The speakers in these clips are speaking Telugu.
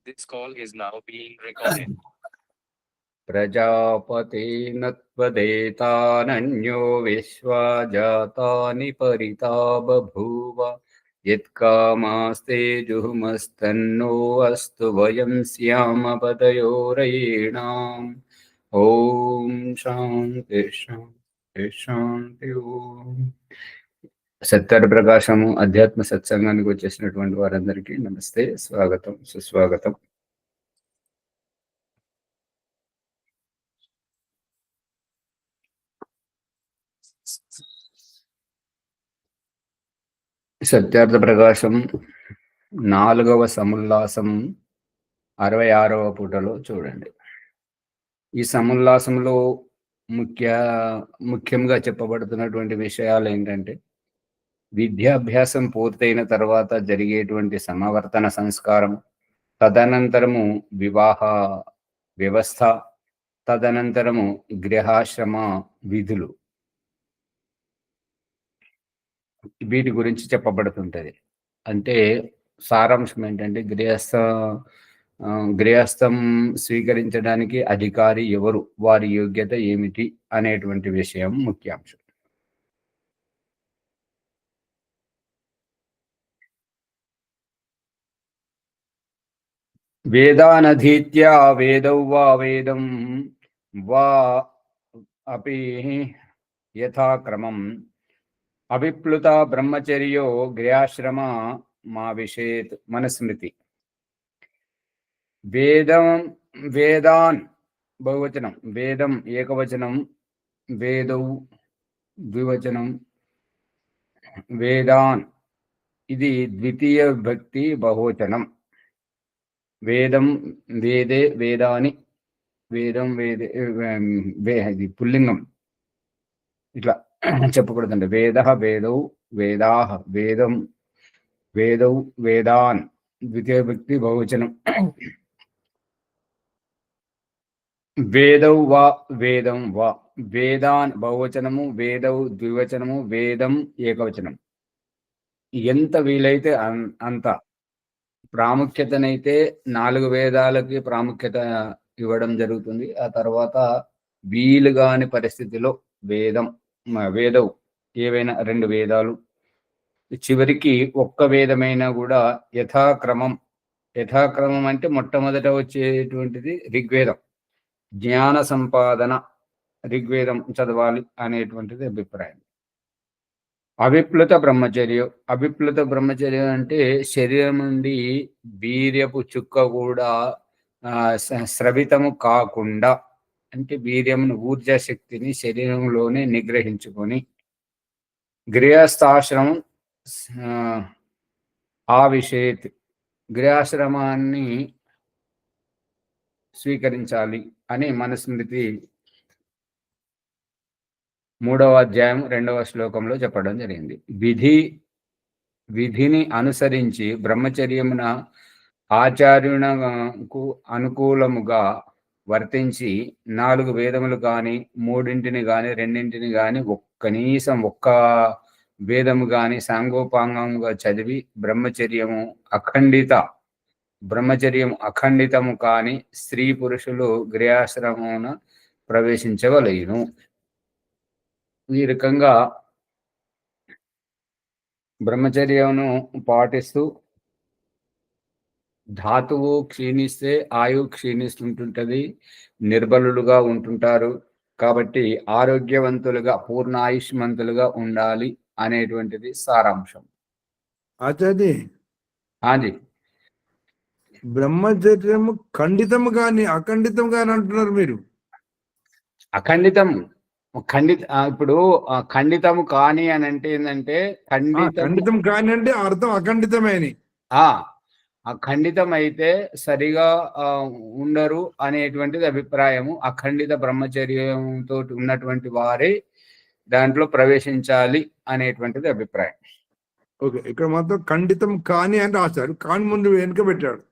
This call is now being recorded. प्रजापतेन त्वदेतानन्यो विश्वा जातानि परिता बभूव यत्कामास्ते जुहुमस्तन्नो अस्तु वयं स्याम पदयोरयेणाम्। ओम शांति शांति शांति। ఓం సత్య ప్రకాశము అధ్యాత్మ సత్సంగానికి వచ్చేసినటువంటి వారందరికీ నమస్తే, స్వాగతం, సుస్వాగతం. సత్యార్థ ప్రకాశం 4వ సముల్లాసం 66వ పుటలో చూడండి. ఈ సముల్లాసంలో ముఖ్యంగా చెప్పబడుతున్నటువంటి విషయాలు ఏంటంటే, విద్యాభ్యాసం పూర్తయిన తర్వాత జరిగేటువంటి సమావర్తన సంస్కారం, తదనంతరము వివాహ వ్యవస్థ, తదనంతరము గృహాశ్రమ విధులు, వీటి గురించి చెప్పబడుతుంటది. అంటే సారాంశం ఏంటంటే, గృహస్థం స్వీకరించడానికి అధికారి ఎవరు, వారి యోగ్యత ఏమిటి అనేటువంటి విషయం ముఖ్యాంశం. వేదానధీత్యా వేదౌ వా వేదం వా అపి యథాక్రమం అవిప్లుత బ్రహ్మచర్యో గృహాశ్రమ మా విషేత్ మనుస్మృతి. వేదాన్ బహువచనం, వేదం ఏకవచనం, వేదౌ ద్వివచనం, వేదాన్ ఇది ద్వితీయ విభక్తి బహువచనం. వేదం వేదే వేదాని, వేదం వేదే ఇది పుల్లింగం, ఇట్లా చెప్పకూడదండి. వేద వేదౌ వేదాహ, వేదం వేదౌ వేదాన్ ద్వితీయ విభక్తి బహువచనం. వేదౌ వా వేదం వా, వేదాన్ బహువచనము, వేదౌ ద్వివచనము, వేదం ఏకవచనం. ఎంత వీలైతే అంత ప్రాముఖ్యతనైతే 4 వేదాలకి ప్రాముఖ్యత ఇవ్వడం జరుగుతుంది. ఆ తర్వాత వీలుగాని పరిస్థితిలో వేదౌ ఏవైనా 2 వేదాలు, చివరికి ఒక్క వేదమైనా కూడా యథాక్రమం అంటే మొట్టమొదట వచ్చేటువంటిది ఋగ్వేదం, జ్ఞాన సంపాదన ఋగ్వేదం చదవాలి అనేటువంటిది అభిప్రాయం. అవిప్లుత బ్రహ్మచర్యం అంటే శరీరం నుండి వీర్యపు చుక్క కూడా స్రవితము కాకుండా, అంటే వీర్యమును, ఊర్జా శక్తిని శరీరంలోనే నిగ్రహించుకొని గృహస్థాశ్రమం ఆవిషేత్, గృహాశ్రమాన్ని స్వీకరించాలి అని మనుస్మృతి 3వ అధ్యాయం 2వ శ్లోకంలో చెప్పడం జరిగింది. విధిని అనుసరించి బ్రహ్మచర్యమున ఆచార్యునకు అనుకూలముగా వర్తించి 4 వేదములు కానీ, 3 కానీ, 2 కానీ, కనీసం ఒక్క వేదము కానీ సాంగోపాంగముగా చదివి బ్రహ్మచర్యం అఖండితము కాని స్త్రీ పురుషులు గృహాశ్రమమున ప్రవేశించవలెను. ఈ రకంగా బ్రహ్మచర్యను పాటిస్తూ ధాతువు క్షీణిస్తే ఆయువు క్షీణిస్తుంటుంటది, నిర్బలులుగా ఉంటుంటారు. కాబట్టి ఆరోగ్యవంతులుగా, పూర్ణ ఆయుష్మంతులుగా ఉండాలి అనేటువంటిది సారాంశం. ఆచార్య, బ్రహ్మచర్యము ఖండితము కానీ అఖండితం కానీ అంటున్నారు మీరు. ఇప్పుడు ఖండితము కాని అని అంటే ఏంటంటే, ఖండితం కాని అంటే అర్థం అఖండితమే అని. అఖండితం అయితే సరిగా ఉండరు అనేటువంటిది అభిప్రాయము. అఖండిత బ్రహ్మచర్యంతో ఉన్నటువంటి వారే దాంట్లో ప్రవేశించాలి అనేటువంటిది అభిప్రాయం. ఓకే, ఇక్కడ మాత్రం ఖండితం కాని అని రాశారు, కాని ముందు వెనుక పెట్టాడు.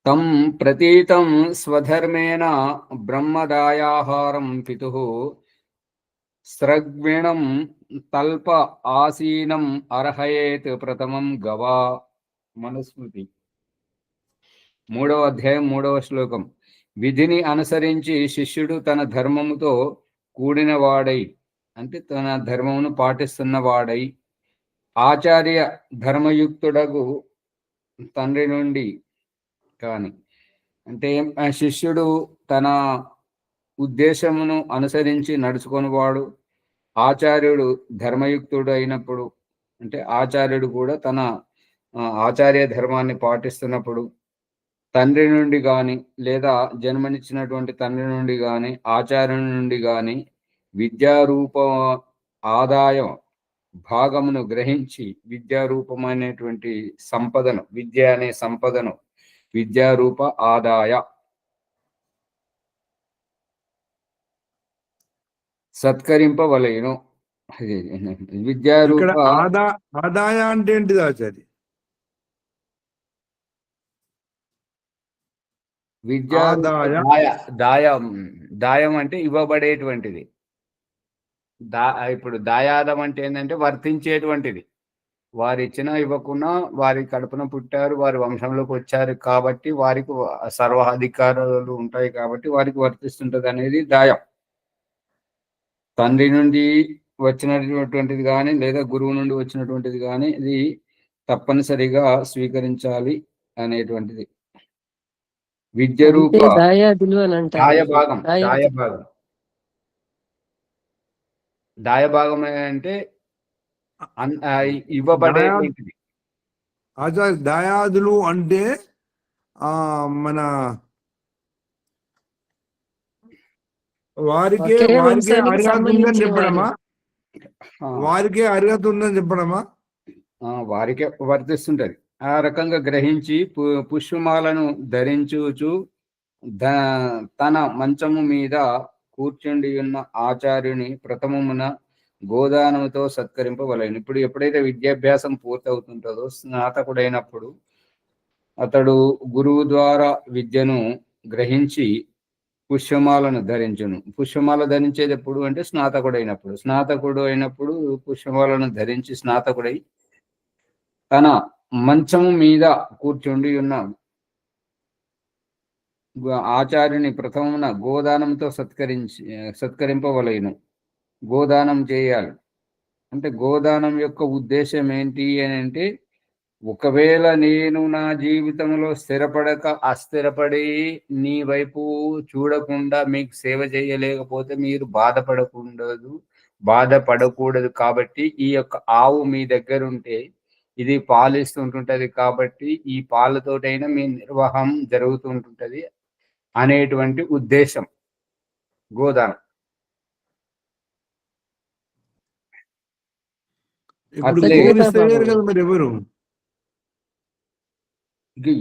తం ప్రతీతం స్వధర్మేణ బ్రహ్మదాయాహారం పితుః స్రగ్విణం తల్ప ఆసీనం అర్హయేత్ ప్రథమం గవా. మనుస్మృతి 3వ అధ్యాయం 3వ శ్లోకం. విధిని అనుసరించి శిష్యుడు తన ధర్మముతో కూడిన వాడై, అంటే తన ధర్మమును పాటిస్తున్న వాడై, ఆచార్య ధర్మయుక్తుడగు తండ్రి నుండి కాని, అంటే శిష్యుడు తన ఉద్దేశమును అనుసరించి నడుచుకునేవాడు, ఆచార్యుడు ధర్మయుక్తుడు అయినప్పుడు, అంటే ఆచార్యుడు కూడా తన ఆచార్య ధర్మాన్ని పాటిస్తున్నప్పుడు, తండ్రి నుండి కానీ లేదా జన్మనిచ్చినటువంటి తండ్రి నుండి కానీ ఆచార్యుని నుండి కానీ విద్యారూప ఆదాయం భాగమును గ్రహించి విద్యారూపమైనటువంటి సంపదను, విద్య అనే సంపదను, విద్యారూప ఆదాయ సత్కరింపవలేను. విద్యారూప ఆదాయ అంటే ఏంటిది ఆచార్య? దాయం అంటే ఇవ్వబడేటువంటిది. ఇప్పుడు దాయాదం అంటే ఏంటంటే వర్తించేటువంటిది. వారు ఇచ్చినా ఇవ్వకున్నా వారి కడుపున పుట్టారు, వారి వంశంలోకి వచ్చారు కాబట్టి వారికి సర్వాధికారాలు ఉంటాయి కాబట్టి వారికి వర్తిస్తుంటది అనేది దాయం. తండ్రి నుండి వచ్చినటువంటిది కానీ లేదా గురువు నుండి వచ్చినటువంటిది కానీ ఇది తప్పనిసరిగా స్వీకరించాలి అనేటువంటిది. విద్య రూప దాయభాగం అంటే ఇవ్వబడేటువంటిది. ఆచార్య దాయాదులు అంటే మన వారికే అర్హత ఉందని చెప్పడమా? వారికే అర్హత ఉందని చెప్పడమా? వారికే వర్తిస్తుంటది. ఆ రకంగా గ్రహించి పుష్పమాలను ధరించుచు తన మంచము మీద కూర్చుండి ఉన్న ఆచార్యుని ప్రథమమున గోదానముతో సత్కరింపవలెను. ఇప్పుడు ఎప్పుడైతే విద్యాభ్యాసం పూర్తవుతుంటుందో స్నాతకుడైనప్పుడు అతడు గురువు ద్వారా విద్యను గ్రహించి పుష్పమాలను ధరించును. పుష్పమాల ధరించేది ఎప్పుడు అంటే స్నాతకుడు అయినప్పుడు పుష్పమాలను ధరించి స్నాతకుడై తన మంచము మీద కూర్చుండి ఉన్న ఆచార్యుని ప్రథమమున గోదానంతో సత్కరింపవలెను. గోదానం చేయాలి. అంటే గోదానం యొక్క ఉద్దేశం ఏంటి అని అంటే, ఒకవేళ నేను నా జీవితంలో స్థిరపడక అస్థిరపడి నీ వైపు చూడకుండా మీకు సేవ చేయలేకపోతే మీరు బాధపడకూడదు కాబట్టి ఈ యొక్క ఆవు మీ దగ్గర ఉంటే ఇది పాలిస్తుంటుంటది కాబట్టి ఈ పాలతోటైనా మీ నిర్వాహం జరుగుతుంటుంటది అనేటువంటి ఉద్దేశం గోదానం.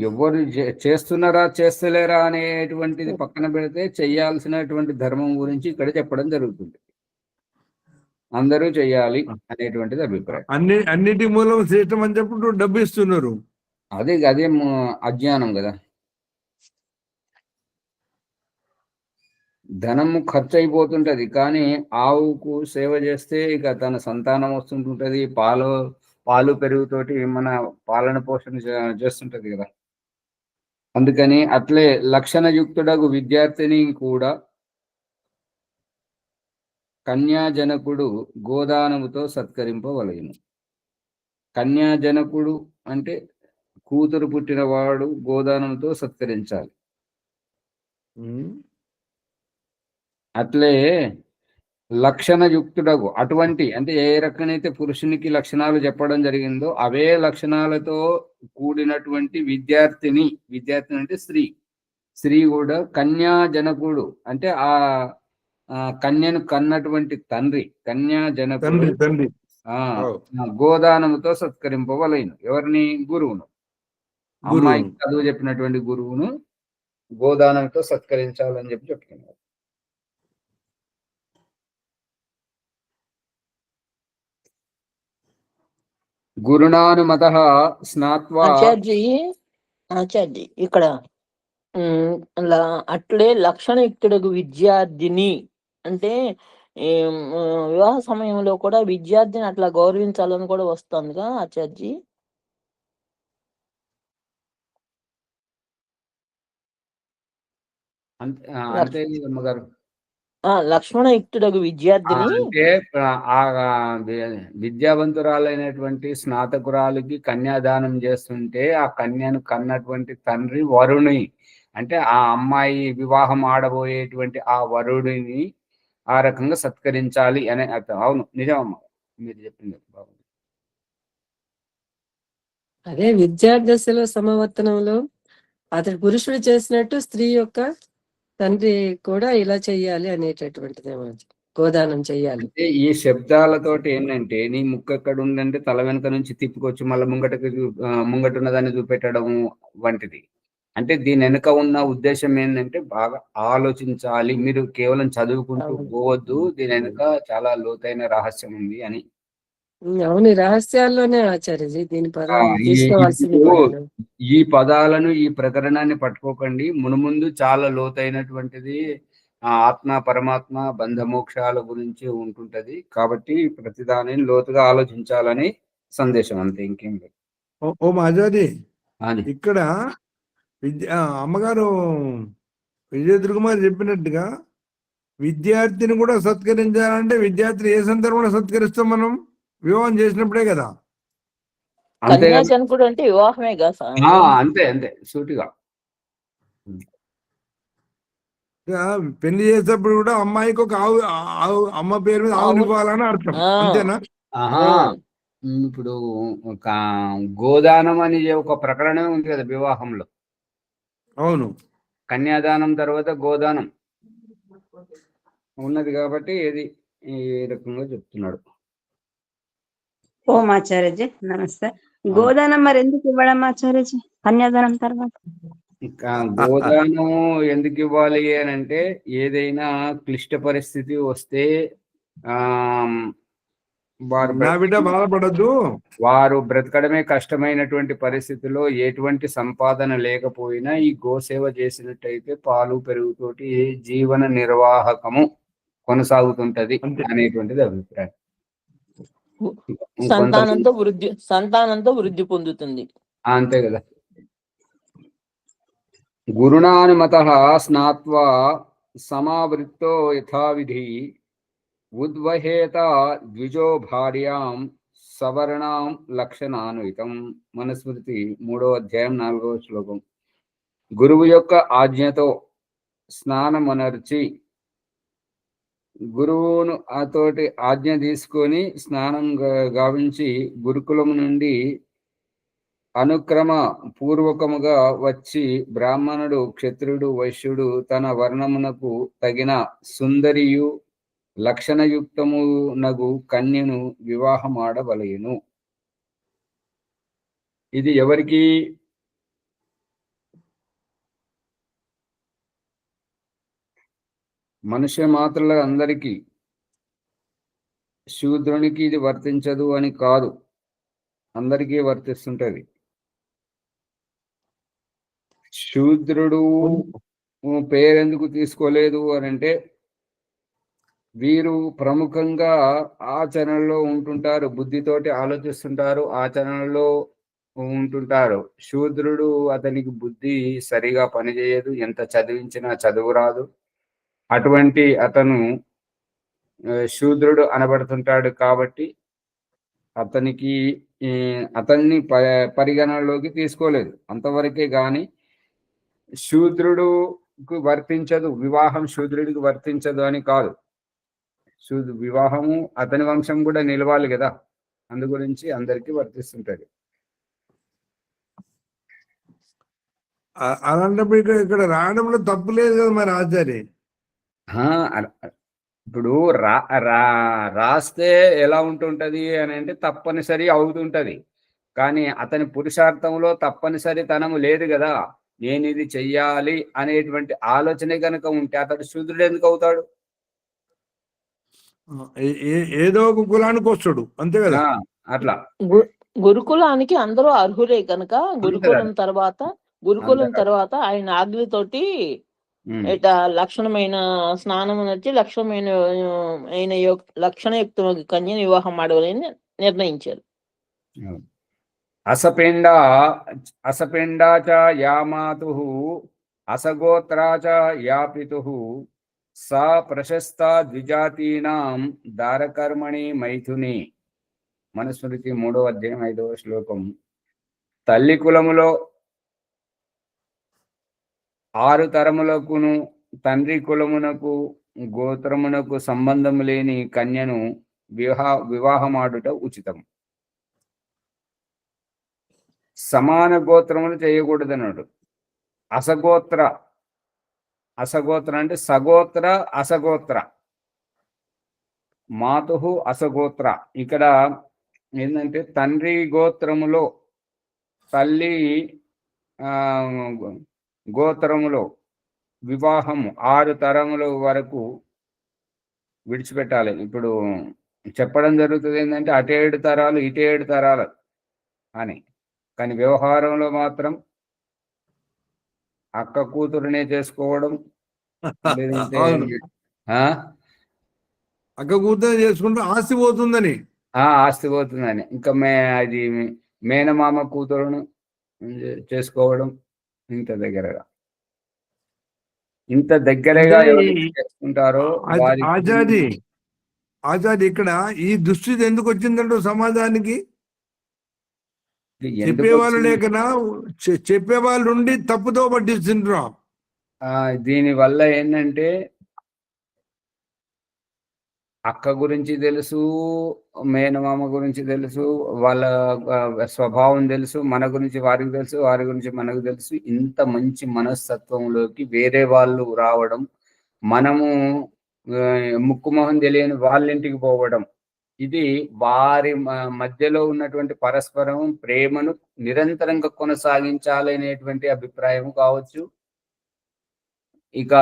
ఎవరు చేస్తున్నారా చేస్తలేరా అనేటువంటిది పక్కన పెడితే చేయాల్సినటువంటి ధర్మం గురించి ఇక్కడ చెప్పడం జరుగుతుంది. అందరూ చేయాలి అనేటువంటిది అభిప్రాయం. అన్నిటి మూలం శ్రేష్టం అని చెప్పి డబ్బు ఇస్తున్నారు. అదే అజ్ఞానం కదా. ధనం ఖర్చు అయిపోతుంటది కానీ ఆవుకు సేవ చేస్తే ఇక తన సంతానం వస్తుంటుంటది, పాలు పెరుగుతోటి మన పాలన పోషణ చేస్తుంటది కదా. అందుకని అట్లే లక్షణయుక్తుడగు విద్యార్థిని కూడా కన్యాజనకుడు గోదానముతో సత్కరింపవలెను. కన్యాజనకుడు అంటే కూతురు పుట్టినవాడు గోదానంతో సత్కరించాలి. అట్లే లక్షణయుక్తుడగు, అటువంటి అంటే ఏ రకమైతే పురుషునికి లక్షణాలు చెప్పడం జరిగిందో అవే లక్షణాలతో కూడినటువంటి విద్యార్థిని అంటే స్త్రీ కూడా కన్యాజనకుడు అంటే ఆ కన్యను కన్నటువంటి తండ్రి, కన్యాజనకుడు గోదానముతో సత్కరింపవలెను. ఎవరిని? గురువును. అమ్మాయికి చదువు చెప్పినటువంటి గురువును గోదానంతో సత్కరించాలని చెప్తున్నారు. గురునానుమతః స్నాత్వా. ఆచార్య ఇక్కడ అట్లే లక్షణయుక్తుడకు విద్యార్థిని అంటే ఈ వివాహ సమయంలో కూడా విద్యార్థిని అట్లా గౌరవించాలని కూడా వస్తుందిగా ఆచార్జీ. అంతే అమ్మగారు. లక్ష్మణయుక్తుడగు విద్యార్థిని అంటే ఆ విద్యావంతురాలైనటువంటి స్నాతకురాలికి కన్యాదానం చేస్తుంటే ఆ కన్యను కన్నటువంటి తండ్రి వరుణి, అంటే ఆ అమ్మాయి వివాహం ఆడబోయేటువంటి ఆ వరుడిని ఆ రకంగా సత్కరించాలి అనే అర్థం. అవును, నిజమమ్మ మీరు చెప్పింది బాగుంది. అదే విద్యాదశలో సమవర్తనంలో అతడు పురుషుడు చేసినట్టు స్త్రీ యొక్క తండ్రి కూడా ఇలా చెయ్యాలి అనేటటువంటిది గోదానం చెయ్యాలి. అంటే ఈ శబ్దాలతోటి ఏంటంటే నీ ముక్కు ఎక్కడ ఉందంటే తల వెనుక నుంచి తిప్పుకొచ్చి మళ్ళీ ముంగట ఉన్నదాన్ని చూపెట్టడం వంటిది. అంటే దీని వెనుక ఉన్న ఉద్దేశం ఏంటంటే బాగా ఆలోచించాలి, మీరు కేవలం చదువుకుంటూ పోవద్దు, దీని వెనుక చాలా లోతైన రహస్యం ఉంది అని. అవును, రహస్యాల్లోనే ఆచార్యజీ దీని పదాలు తీసుకోవాల్సింది. ఈ పదాలను ఈ ప్రకరణాన్ని పట్టుకోకండి, మునుముందు చాలా లోతైనటువంటిది ఆత్మ పరమాత్మ బంధమోక్షాల గురించి ఉంటుంటది. కాబట్టి ప్రతిదానిని లోతుగా ఆలోచించాలని సందేశం, అంతే, ఇంకేం లేదు. ఓ మాజాది, ఇక్కడ అమ్మగారు విజయ దుర్గమారి చెప్పినట్టుగా విద్యార్థిని కూడా సత్కరించాలంటే విద్యార్థిని ఏ సందర్భంలో సత్కరిస్తాం మనం? వివాహం చేసినప్పుడే కదా. కన్యాశంకుడు అంటే వివాహమే కదా. అంతే అంతే సూటిగా. పెళ్లి చేసేటప్పుడు కూడా అమ్మాయికి ఒక ఆవు అమ్మ పేరు మీద ఆవులు ఇవ్వాలని అర్థం, అంతేనా? ఇప్పుడు ఒక గోదానం అని ఒక ప్రకరణమే ఉంది కదా వివాహంలో. అవును, కన్యాదానం తర్వాత గోదానం ఉన్నది కాబట్టి ఇది ఈ రకంగా చెప్తున్నాడు. ఓం ఆచార్యజీ నమస్తే. గోదానం మరి ఎందుకు ఇవ్వడం ఆచార్యజీ కన్యాదానం తర్వాత? గోదానం ఎందుకు ఇవ్వాలి అని అంటే, ఏదైనా క్లిష్ట పరిస్థితి వస్తే వారు బ్రతకడమే కష్టమైనటువంటి పరిస్థితిలో ఎటువంటి సంపాదన లేకపోయినా ఈ గోసేవ చేసినట్టయితే పాలు పెరుగుతోటి జీవన నిర్వాహకము కొనసాగుతుంటది అనేటువంటిది అభిప్రాయం. సంతానంతో వృద్ధి పొందుతుంది, అంతే కదా. గురుణానుమతః స్నాత్వా సమావృత్తో యథావిధి ఉద్వహేత ద్విజో భార్యాం సవర్ణాం లక్షణాన్వితం. మనుస్మృతి 3వ అధ్యాయం 4వ శ్లోకం. గురువు యొక్క ఆజ్ఞతో స్నానమనర్చి, గురువును అతోటి ఆజ్ఞ తీసుకొని స్నానం గావించి గురుకులం నుండి అనుక్రమ పూర్వకముగా వచ్చి బ్రాహ్మణుడు, క్షత్రుడు, వైశ్యుడు తన వర్ణమునకు తగిన సుందరియు లక్షణయుక్తమునగు కన్యను వివాహమాడవలెను. ఇది ఎవరికి? మనుష్య మాత్రుల అందరికీ. శూద్రునికి ఇది వర్తించదు అని కాదు, అందరికీ వర్తిస్తుంటది. శూద్రుడు పేరెందుకు తీసుకోలేదు అని అంటే, వీరు ప్రముఖంగా ఆచరణలో ఉంటుంటారు, బుద్ధితోటి ఆలోచిస్తుంటారు, ఆచరణలో ఉంటుంటారు. శూద్రుడు అతనికి బుద్ధి సరిగా పనిచేయదు, ఎంత చదివించినా చదువు రాదు. అటువంటి అతను శూద్రుడు అనబడుతుంటాడు. కాబట్టి అతన్ని పరిగణనలోకి తీసుకోలేదు, అంతవరకే. గాని శూద్రుడుకు వర్తించదు, వివాహం శూద్రుడికి వర్తించదు అని కాదు. వివాహము అతని వంశం కూడా నిలవాలి కదా, అందు గురించి అందరికీ వర్తిస్తుంటది. అలాంటప్పుడు ఇక్కడ రావడంలో తప్పు లేదు కదా మరి ఆచార్య. ఇప్పుడు రాస్తే ఎలా ఉంటుంటది అని అంటే తప్పనిసరి అవుతుంటది. కానీ అతని పురుషార్థంలో తప్పనిసరి తనము లేదు కదా. నేను ఇది చెయ్యాలి అనేటువంటి ఆలోచన కనుక ఉంటే అతడు శూద్రుడు ఎందుకు అవుతాడు? ఏదో ఒక కులానికి వస్తాడు, అంతే కదా. అట్లా గురుకులానికి అందరూ అర్హులే కనుక గురుకులం తర్వాత ఆయన ఆజ్ఞతోటి ఉమ్, ఇట్లా లక్షణమైన స్నానం వచ్చి లక్షణమైన లక్షణయుక్త కన్యను వివాహం ఆడవాలని నిర్ణయించారు. అవును. అసపిండ అసపిండా చ యా మాతుః అసగోత్రా చ యా పితుః సా ప్రశస్తా ద్విజాతీనాం దారకర్మణి మైథుని. మనుస్మృతి 3వ అధ్యాయం 5వ శ్లోకం. తల్లి కులములో 6 తరములకును తండ్రి కులమునకు గోత్రమునకు సంబంధం లేని కన్యను వివాహమాడుట ఉచితం. సమాన గోత్రములు చేయకూడదన్నాడు. అసగోత్ర అంటే సగోత్ర అసగోత్ర, మాతుహు అసగోత్ర. ఇక్కడ ఏంటంటే తండ్రి గోత్రములో తల్లి గోత్రములో వివాహము 6 తరముల వరకు విడిచిపెట్టాలి. ఇప్పుడు చెప్పడం జరుగుతుంది ఏంటంటే అటు 7 తరాలు ఇటు 7 తరాలు అని. కానీ వ్యవహారంలో మాత్రం అక్క కూతురునే చేసుకోవడం, లేదంటే అక్క కూతురు చేసుకుంటే ఆస్తి పోతుందని, ఆస్తి పోతుందని, ఇంకా అది మేనమామ కూతురును చేసుకోవడం ఇంత దగ్గరగా చేసుకుంటారో ఆచార్య ఇక్కడ ఈ దుస్థితి ఎందుకు వచ్చిందంటూ సమాజానికి? చెప్పేవాళ్ళు లేకనా చెప్పేవాళ్ళు ఉండి తప్పుతో పట్టిస్తుంటారు. దీని వల్ల ఏంటంటే అక్క గురించి తెలుసు, మేనమామ గురించి తెలుసు, వాళ్ళ స్వభావం తెలుసు, మన గురించి వారికి తెలుసు, వారి గురించి మనకు తెలుసు. ఇంత మంచి మనస్తత్వంలోకి వేరే వాళ్ళు రావడం, మనము ముక్కుమొహం తెలియని వాళ్ళింటికి పోవడం, ఇది వారి మధ్యలో ఉన్నటువంటి పరస్పరం ప్రేమను నిరంతరంగా కొనసాగించాలనేటువంటి అభిప్రాయం కావచ్చు. ఇక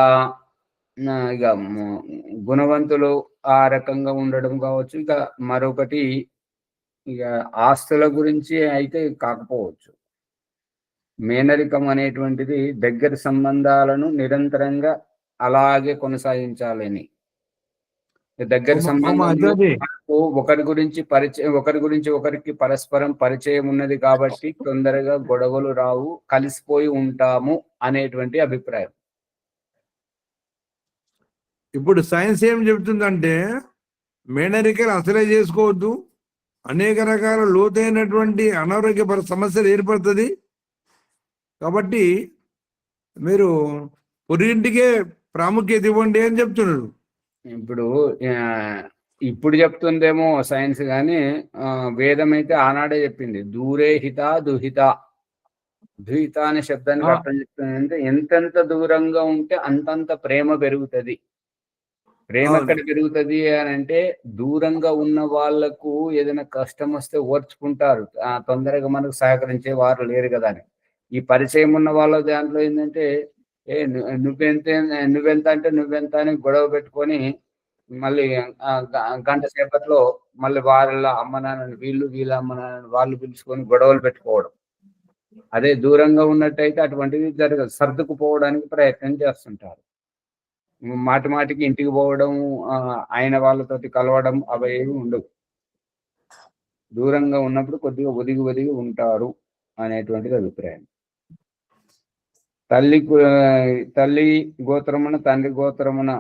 గుణవంతులు ఆ రకంగా ఉండడం కావచ్చు. ఇక మరొకటి ఇక ఆస్తుల గురించి అయితే కాకపోవచ్చు. మేనరికం అనేటువంటిది దగ్గర సంబంధాలను నిరంతరంగా అలాగే కొనసాగించాలని, దగ్గర సంబంధంలో ఒకరి గురించి ఒకరికి పరస్పరం పరిచయం ఉన్నది కాబట్టి తొందరగా గొడవలు రావు, కలిసిపోయి ఉంటాము అనేటువంటి అభిప్రాయం. ఇప్పుడు సైన్స్ ఏం చెబుతుందంటే మేనరికలు అసలే చేసుకోవద్దు, అనేక రకాల లోతైనటువంటి అనారోగ్య సమస్యలు ఏర్పడుతుంది కాబట్టి మీరు పొరిగింటికే ప్రాముఖ్యత ఇవ్వండి అని చెప్తున్నాడు. ఇప్పుడు చెప్తుందేమో సైన్స్, కానీ వేదం అయితే ఆనాడే చెప్పింది. దూరే హిత దుహిత. దుహిత అనే శబ్దానికి అర్థం చెప్తుంది అంటే ఎంతెంత దూరంగా ఉంటే అంతంత ప్రేమ పెరుగుతుంది. ప్రేమ ఎక్కడ పెరుగుతుంది అని అంటే దూరంగా ఉన్న వాళ్లకు ఏదైనా కష్టం వస్తే ఓర్చుకుంటారు, తొందరగా మనకు సహకరించే వారు లేరు కదా అని. ఈ పరిచయం ఉన్న వాళ్ళ దాంట్లో ఏంటంటే నువ్వెంత అంటే నువ్వెంత అని గొడవ పెట్టుకొని మళ్ళీ గంట సేపట్లో మళ్ళీ వాళ్ళ అమ్మ నాన్నని వీళ్ళ అమ్మ నాన్నని వాళ్ళు పిలుచుకొని గొడవలు పెట్టుకోవడం. అదే దూరంగా ఉన్నట్టయితే అటువంటిది జరగదు, సర్దుకుపోవడానికి ప్రయత్నం చేస్తుంటారు. మాటికి ఇంటికి పోవడం, ఆయన వాళ్ళతోటి కలవడం అవి ఏమి ఉండవు. దూరంగా ఉన్నప్పుడు కొద్దిగా ఒదిగి ఉంటారు అనేటువంటిది అభిప్రాయం. తల్లి గోత్రమున తండ్రి గోత్రమున.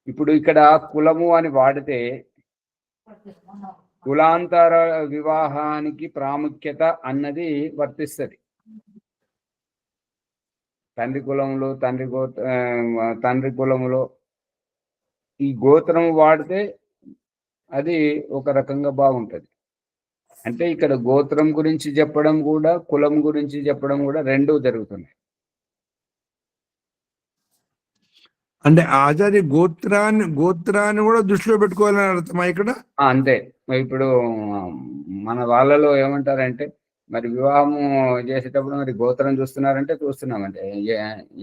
ఇప్పుడు ఇక్కడ కులము అని వాడితే కులాంతర వివాహానికి ప్రాముఖ్యత అన్నది వర్తిస్తుంది. తండ్రి కులములో ఈ గోత్రం వాడితే అది ఒక రకంగా బాగుంటది. అంటే ఇక్కడ గోత్రం గురించి చెప్పడం కూడా కులం గురించి చెప్పడం కూడా రెండూ జరుగుతున్నాయి. అంటే ఆచార్య గోత్రాన్ని కూడా దృష్టిలో పెట్టుకోవాలని అర్థమా ఇక్కడ? అంతే. ఇప్పుడు మన వాళ్ళలో ఏమంటారంటే మరి వివాహము చేసేటప్పుడు మరి గోత్రం చూస్తున్నారంటే చూస్తున్నామంటే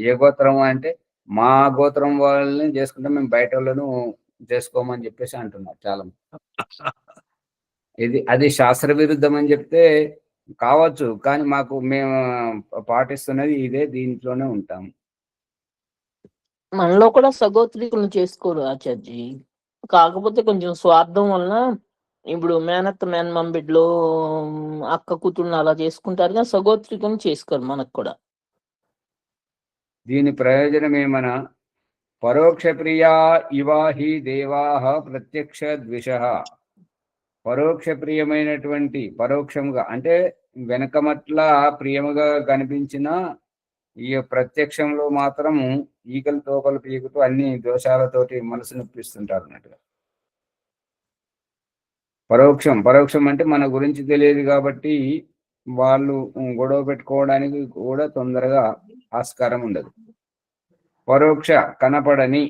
ఏ గోత్రం అంటే మా గోత్రం వాళ్ళని చేసుకుంటే మేము బయట వాళ్ళను చేసుకోమని చెప్పేసి అంటున్నారు చాలా మంది. అది శాస్త్ర విరుద్ధం అని చెప్తే కావచ్చు, కానీ మేము పాటిస్తున్నది ఇదే, దీంట్లోనే ఉంటాం. మనలో కూడా సగోత్రీకులను చేసుకోరు ఆచార్జీ. కాకపోతే కొంచెం స్వార్థం వలన ఇప్పుడు మేనత్త మేనమామ బిడ్డలు అక్క కూతుర్ని అలా చేసుకుంటారు, కానీ సగోత్రీకులను చేసుకోరు మనకు కూడా. దీని ప్రయోజనం ఏమనా, పరోక్ష ప్రియా ఇవాహి దేవాహ ప్రత్యక్ష ద్విష. పరోక్ష ప్రియమైనటువంటి, పరోక్షముగా అంటే వెనకమట్ల ప్రియముగా కనిపించిన ఈ ప్రత్యక్షంలో మాత్రము ఈకలు తోకలు పీకుతూ అన్ని దోషాలతోటి మనసు నొప్పిస్తుంటారు అన్నట్టుగా. పరోక్షం అంటే మన గురించి తెలియదు కాబట్టి వాళ్ళు గొడవ పెట్టుకోవడానికి కూడా తొందరగా ఆస్కారం ఉండదు. పరోక్ష కనపడని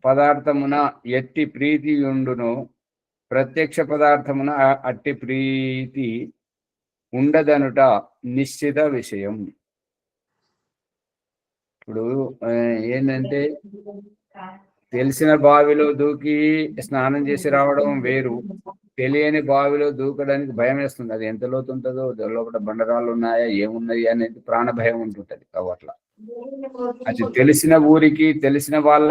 పదార్థమున ఎట్టి ప్రీతి ఉండును, ప్రత్యక్ష పదార్థమున అట్టి ప్రీతి ఉండదనుట నిశ్చిత విషయం. ఇప్పుడు ఏంటంటే తెలిసిన బావిలో దూకి స్నానం చేసి రావడం వేరు, తెలియని బావిలో దూకడానికి భయం వేస్తుంది. అది ఎంత లోతు ఉంటుందో, లోపల బండరాళ్ళు ఉన్నాయా ఏమున్నాయి అనేది ప్రాణ భయం ఉంటుంటది. కాబట్టి అది తెలిసిన ఊరికి, తెలిసిన వాళ్ళ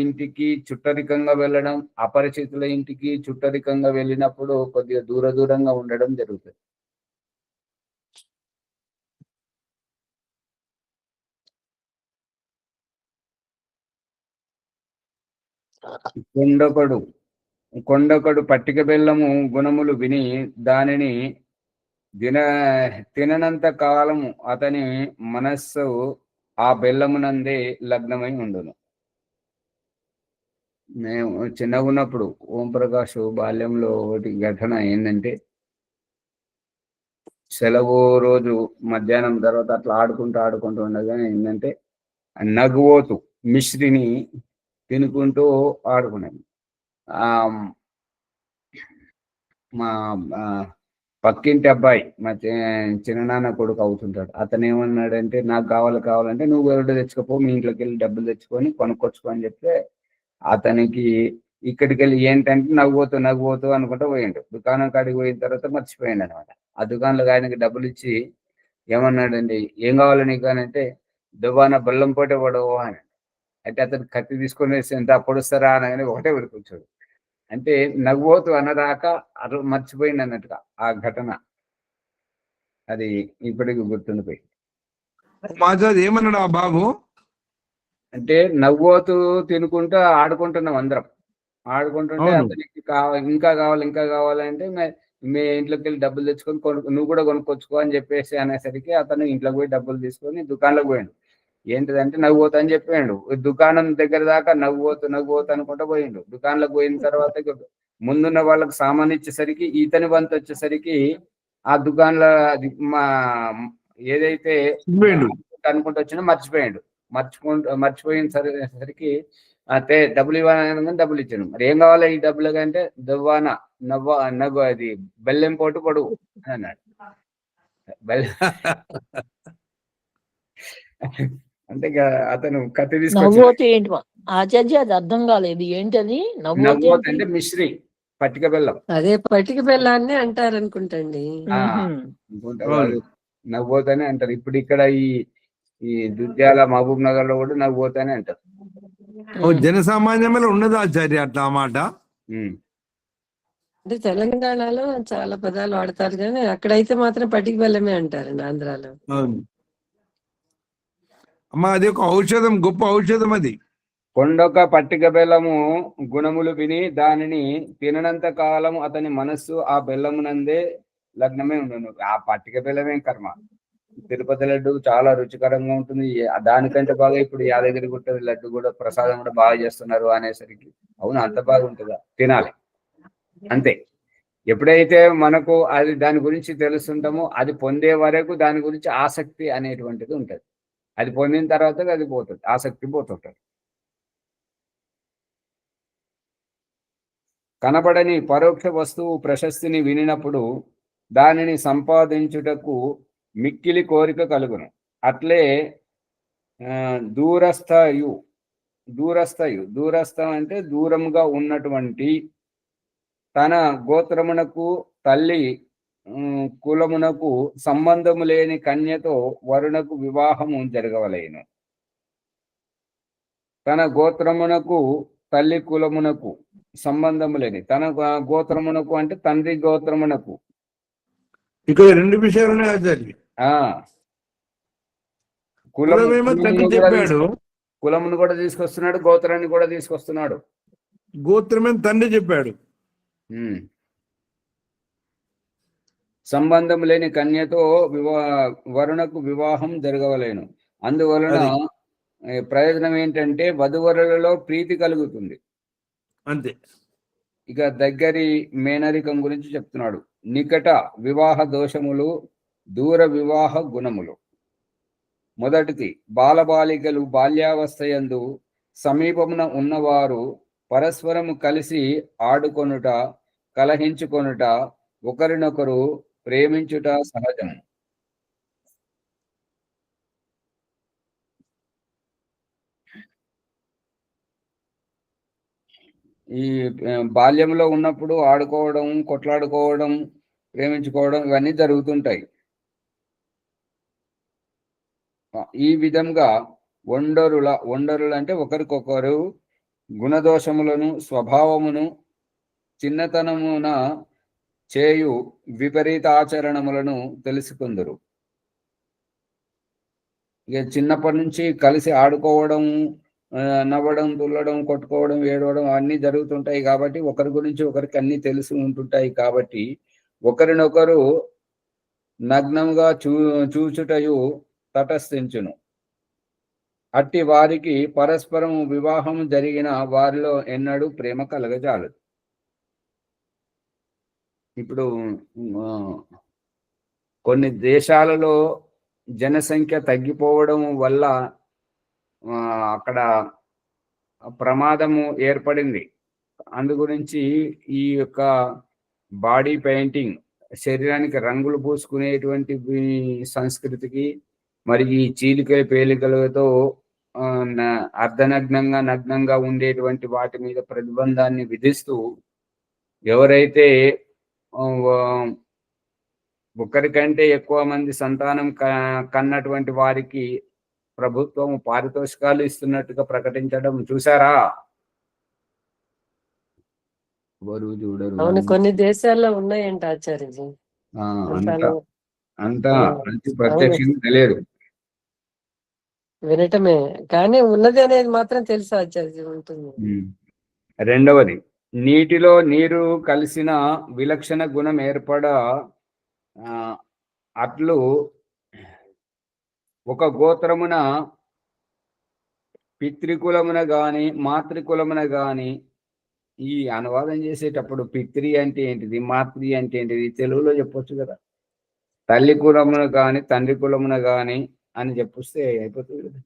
ఇంటికి చుట్టరికంగా వెళ్ళడం, అపరిచితుల ఇంటికి చుట్టరికంగా వెళ్ళినప్పుడు కొద్దిగా దూరంగా ఉండడం జరుగుతుంది. కొండొకడు పట్టిక బెల్లము గుణములు విని దానిని తిననంత కాలము అతని మనస్సు ఆ బెల్లమునందే లగ్నమై ఉండును. మేము చిన్నగా ఉన్నప్పుడు ఓం ప్రకాష్ బాల్యంలో ఒకటి ఘటన ఏంటంటే, సెలవు రోజు మధ్యాహ్నం తర్వాత అట్లా ఆడుకుంటూ ఉండగా ఏంటంటే నగువోతు మిశ్రిని తినుకుంటూ ఆడుకున్నాను. మా పక్కింటి అబ్బాయి, మా చిన్ననాన్న కొడుకు అవుతుంటాడు. అతను ఏమన్నాడంటే, నాకు కావాలంటే నువ్వు ఎవరు తెచ్చుకోపో, మీ ఇంట్లోకి వెళ్ళి డబ్బులు తెచ్చుకొని కొనుక్కొచ్చుకో అని చెప్తే, అతనికి ఇక్కడికి వెళ్ళి ఏంటంటే నవ్వుతూ అనుకుంటూ పోయిండు. దుకాణం కాడికి పోయిన తర్వాత మర్చిపోయాడు అనమాట. ఆ దుకాణంలో ఆయనకి డబ్బులు ఇచ్చి ఏమన్నాడండి, ఏం కావాలి నీకు అని అంటే, దుబాన బెల్లం పోటే పడవు అని. అయితే అతను కత్తి తీసుకొని వేసి ఎంత పొడుస్తారా అనగానే ఒకటే ఉడికొచ్చాడు. అంటే నవ్వుతూ అన్నదాకా అటు మర్చిపోయింది అన్నట్టుగా ఆ ఘటన. అది ఇప్పటికి గుర్తుండిపోయింది. మాచారి ఏమన్నాడు ఆ బాబు? అంటే నవ్వుతూ తినుకుంటూ ఆడుకుంటున్నాం అందరం. ఆడుకుంటుంటే అతనికి ఇంకా కావాలంటే మీ ఇంట్లోకి వెళ్ళి డబ్బులు తెచ్చుకొని నువ్వు కూడా కొనుక్కొచ్చుకో అని చెప్పేసి అనేసరికి అతను ఇంట్లోకి పోయి డబ్బులు తీసుకొని దుకాణంలోకి పోయాడు. ఏంటిదంటే నవ్వుతూ అని చెప్పాడు. దుకాణం దగ్గర దాకా నవ్వుతూ అనుకుంటూ పోయిండు. దుకాణంలోకి పోయిన తర్వాత ముందున్న వాళ్ళకి సామాన్ ఇచ్చేసరికి ఇతని వంతు వచ్చేసరికి ఆ దుకాణంలో ఏదైతే అనుకుంటూ వచ్చినా మర్చిపోయిన సరికి అంటే డబ్బులు ఇవ్వాలని డబ్బులు ఇచ్చాను. మరి ఏం కావాలి ఈ డబ్బులు అంటే, దువ్వాన నవ్వు అది బెల్లం పోటు పొడువు అని అన్నాడు. అంటే అతను కత్తి తీసుకొచ్చి ఏంటి ఆచార్య, అది అర్థం కాలేదు. ఏంటది నవ్వు అంటే మిశ్రీ, పట్టిక బెల్లం. అదే పట్టిక బెల్లాన్ని అంటారు అనుకుంటండి. నవ్వుతనే అంటారు. ఇప్పుడు ఇక్కడ ఈ దుద్యాల మహబూబ్ నగర్ లో కూడా నవ్వుతనే అంటారు. జనసామాన్యంలో ఉన్నది ఆచార్య అట్లా మాట. అంటే తెలంగాణలో చాలా పదాలు వాడతారు, కానీ అక్కడైతే మాత్రం పట్టిక బెల్లమే అంటారండి ఆంధ్రాలో. అమ్మా అది ఒక ఔషధం, గొప్ప ఔషధం అది. కొండొక పట్టిక బెల్లము గుణములు విని దానిని తిననంత కాలం అతని మనస్సు ఆ బెల్లమునందే లగ్నమే ఉండను. ఆ పట్టిక బెల్లమే కర్మ. తిరుపతి లడ్డు చాలా రుచికరంగా ఉంటుంది. దానికంటే బాగా ఇప్పుడు యాదగిరి గుట్ట లడ్డు కూడా ప్రసాదం కూడా బాగా చేస్తున్నారు అనేసరికి అవును అంత బాగుంటుందా, తినాలి అంతే. ఎప్పుడైతే మనకు అది దాని గురించి తెలుస్తుంటామో అది పొందే వరకు దాని గురించి ఆసక్తి అనేటువంటిది ఉంటుంది. అది పొందిన తర్వాత అది పోతుంది, ఆసక్తి పోతుంటుంది. కనబడని పరోక్ష వస్తువు ప్రశస్తిని వినినప్పుడు దానిని సంపాదించుటకు మిక్కిలి కోరిక కలుగును. అట్లే దూరస్థం అంటే దూరంగా ఉన్నటువంటి తన గోత్రమునకు తల్లి కులమునకు సంబంధము లేని కన్యతో వరుణకు వివాహము జరగవలేను. తన గోత్రమునకు తల్లి కులమునకు సంబంధము లేని, తన గోత్రమునకు అంటే తండ్రి గోత్రమునకు. ఇక్కడ రెండు విషయాలు ఉన్నాయి ఆచార్య. కులమేమో తండ్రి చెప్పాడు, కులమును కూడా తీసుకొస్తున్నాడు, గోత్రాన్ని కూడా తీసుకొస్తున్నాడు. గోత్రమేమో తండ్రి చెప్పాడు. సంబంధం లేని కన్యతో వరుణకు వివాహం జరగవలేను. అందువలన ప్రయోజనం ఏంటంటే వధువరులలో ప్రీతి కలుగుతుంది. అంతే. ఇక దగ్గరి మేనరికం గురించి చెప్తున్నాడు. నికట వివాహ దోషములు, దూర వివాహ గుణములు. మొదటిది, బాలబాలికలు బాల్యావస్థయందు సమీపమున ఉన్నవారు పరస్పరము కలిసి ఆడుకొనుట, కలహించుకొనుట, ఒకరినొకరు ప్రేమించుట సహజం. ఈ బాల్యంలో ఉన్నప్పుడు ఆడుకోవడం, కొట్లాడుకోవడం, ప్రేమించుకోవడం ఇవన్నీ జరుగుతుంటాయి. ఈ విధంగా ఒండరులు అంటే ఒకరికొకరు గుణదోషములను, స్వభావమును, చిన్నతనమున చేయు విపరీత ఆచరణములను తెలుసుకుందరు. ఇక చిన్నప్పటి నుంచి కలిసి ఆడుకోవడం, నవ్వడం, తుల్లడం, కొట్టుకోవడం, ఏడవడం అన్నీ జరుగుతుంటాయి. కాబట్టి ఒకరి గురించి ఒకరికి అన్ని తెలిసి ఉంటుంటాయి. కాబట్టి ఒకరినొకరు నగ్నంగా చూచుటయు తటస్థించును. అట్టి వారికి పరస్పరం వివాహం జరిగిన వారిలో ఎన్నడూ ప్రేమ కలగజాలదు. ఇప్పుడు కొన్ని దేశాలలో జనసంఖ్య తగ్గిపోవడం వల్ల అక్కడ ప్రమాదము ఏర్పడింది. అందు గురించి ఈ యొక్క బాడీ పెయింటింగ్, శరీరానికి రంగులు పూసుకునేటువంటి సంస్కృతికి, మరి ఈ చీలిక పేలికలతో అర్ధనగ్నంగా, నగ్నంగా ఉండేటువంటి వాటి మీద ప్రతిబంధాన్ని విధిస్తూ ఎవరైతే ఒకరికంటే ఎక్కువ మంది సంతానం కన్నటువంటి వారికి ప్రభుత్వం పారితోషికాలు ఇస్తున్నట్టుగా ప్రకటించడం చూసారా? ఎవరు చూడరు. అవును, కొన్ని దేశాల్లో ఉన్నాయంట ఆచార్యజీ. అంతా ప్రత్యక్షంగా తెలియదు, వినటమే కానీ ఉన్నది అనేది మాత్రం తెలుసు ఆచార్యజీ, ఉంటుంది. రెండవది, నీటిలో నీరు కలిసిన విలక్షణ గుణం ఏర్పడ అట్లు ఒక గోత్రమున పితృకులమున గాని మాతృకులమున గాని, ఈ అనువాదం చేసేటప్పుడు పితృ అంటే ఏంటిది, మాతృ అంటే ఏంటిది తెలుగులో చెప్పొచ్చు కదా. తల్లి కులమున గాని తండ్రి కులమున గాని అని చెప్పొస్తే అయిపోతుంది కదా.